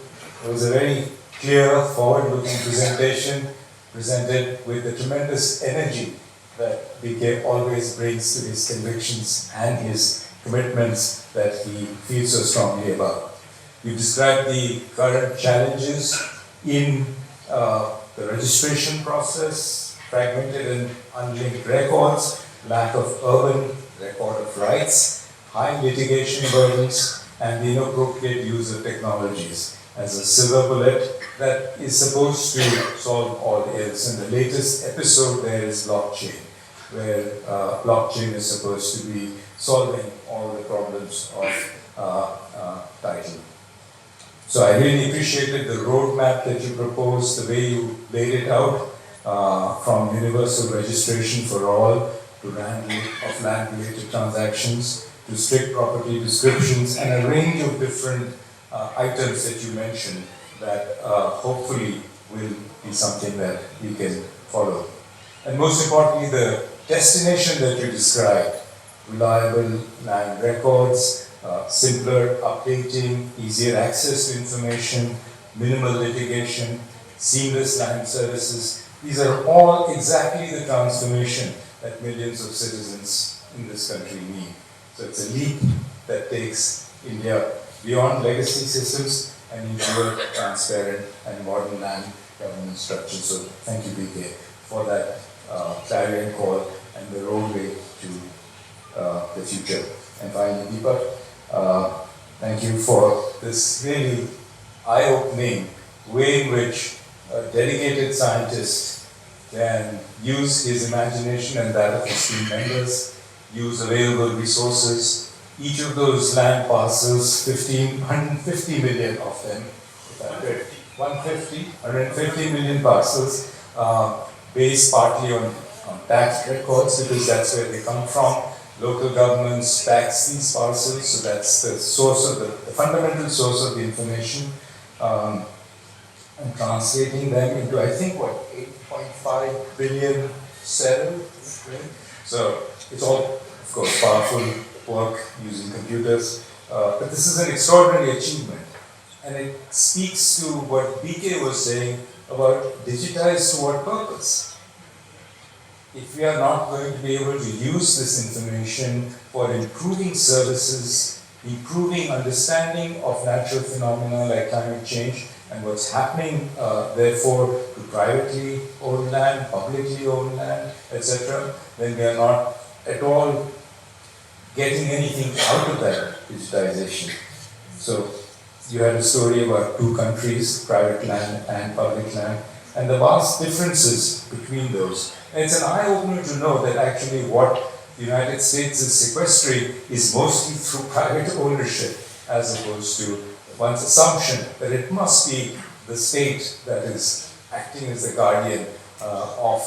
It was a very clear, forward-looking presentation, presented with the tremendous energy that B.K. always brings to his convictions and his commitments that he feels so strongly about. You described the current challenges in the registration process, fragmented and unlinked records, lack of urban record of rights, high litigation burdens, and the inappropriate use of technologies as a silver bullet that is supposed to solve all ills. And the latest episode there is blockchain, where blockchain is supposed to be solving all the problems of title. So I really appreciated the roadmap that you proposed, the way you laid it out, from universal registration for all to land-related transactions, to strict property descriptions, and a range of different items that you mentioned that hopefully will be something that we can follow. And most importantly, the destination that you described, reliable land records, simpler updating, easier access to information, minimal litigation, seamless land services. These are all exactly the transformation that millions of citizens in this country need. So it's a leap that takes India beyond legacy systems and into a transparent and modern land governance structure. So thank you, BK, for that clarion call and the roadway to the future. And finally, Deepak, thank you for this really eye-opening way in which a dedicated scientist can use his imagination and that of his team members, use available resources. Each of those land parcels, 150 million of them, 150 million parcels, based partly on tax records, because that's where they come from. Local governments tax these parcels, so that's the source of the fundamental source of the information, and translating them into, I think, what, 8.5 billion cell, right? So it's all, of course, powerful work using computers, but this is an extraordinary achievement, and it speaks to what BK was saying about digitized to what purpose. If we are not going to be able to use this information for improving services, improving understanding of natural phenomena like climate change and what's happening, therefore, to privately owned land, publicly owned land, etc., then we are not at all getting anything out of that digitization. So you had a story about two countries, private land and public land, and the vast differences between those. And it's an eye-opener to know that actually what the United States is sequestering is mostly through private ownership, as opposed to one's assumption that it must be the state that is acting as the guardian of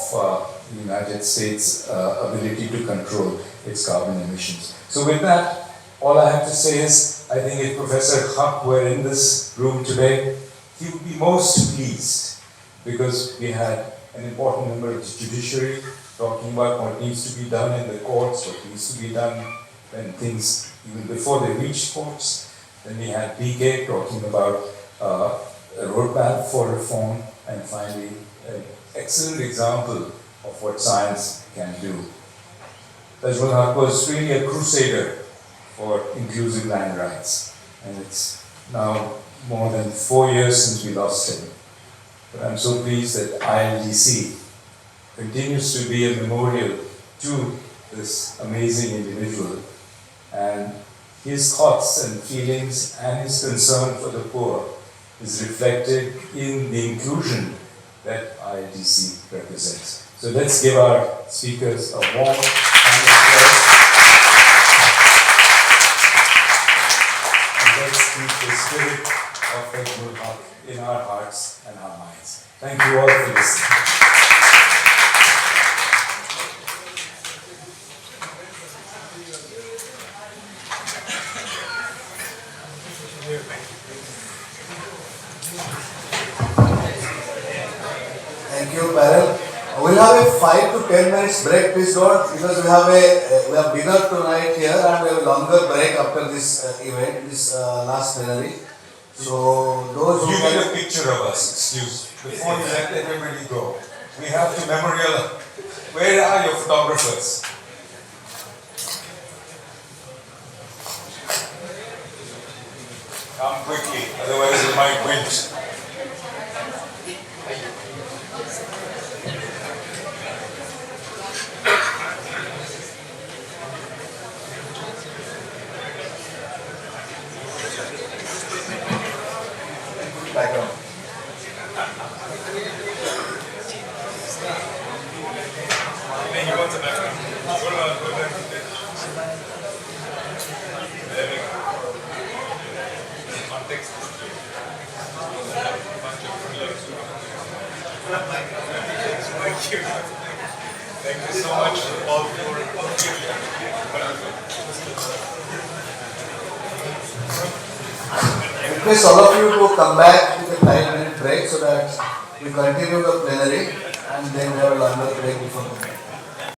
the United States' ability to control its carbon emissions. So with that, all I have to say is, I think if Professor Haque were in this room today, he would be most pleased, because we had an important member of the judiciary talking about what needs to be done in the courts, what needs to be done when things, even before they reach courts. Then we had Haque talking about a roadmap for reform, and finally, an excellent example of what science can do. Tajmal Haque was really a crusader for inclusive land rights, and it's now more than 4 years since we lost him. But I'm so pleased that ILDC continues to be a memorial to this amazing individual, and his thoughts and feelings and his concern for the poor is reflected in the inclusion that ILDC represents. So let's give our speakers a warm round of applause. And let's keep the spirit of Tajmal Haque in our hearts and our minds. Thank you all for listening. Thank you, Parel. We'll have a 5 to 10 minutes break, please don't, because we have dinner tonight here and we have a longer break after this event, this last plenary. So those who You get a picture of us, excuse, before you let everybody go. We have to memorial. Where are your photographers? Come quickly, otherwise you might winch. background. Thank you so much all for Request all of you to come back with a 5-minute break so that we continue the plenary and then we have a longer break before the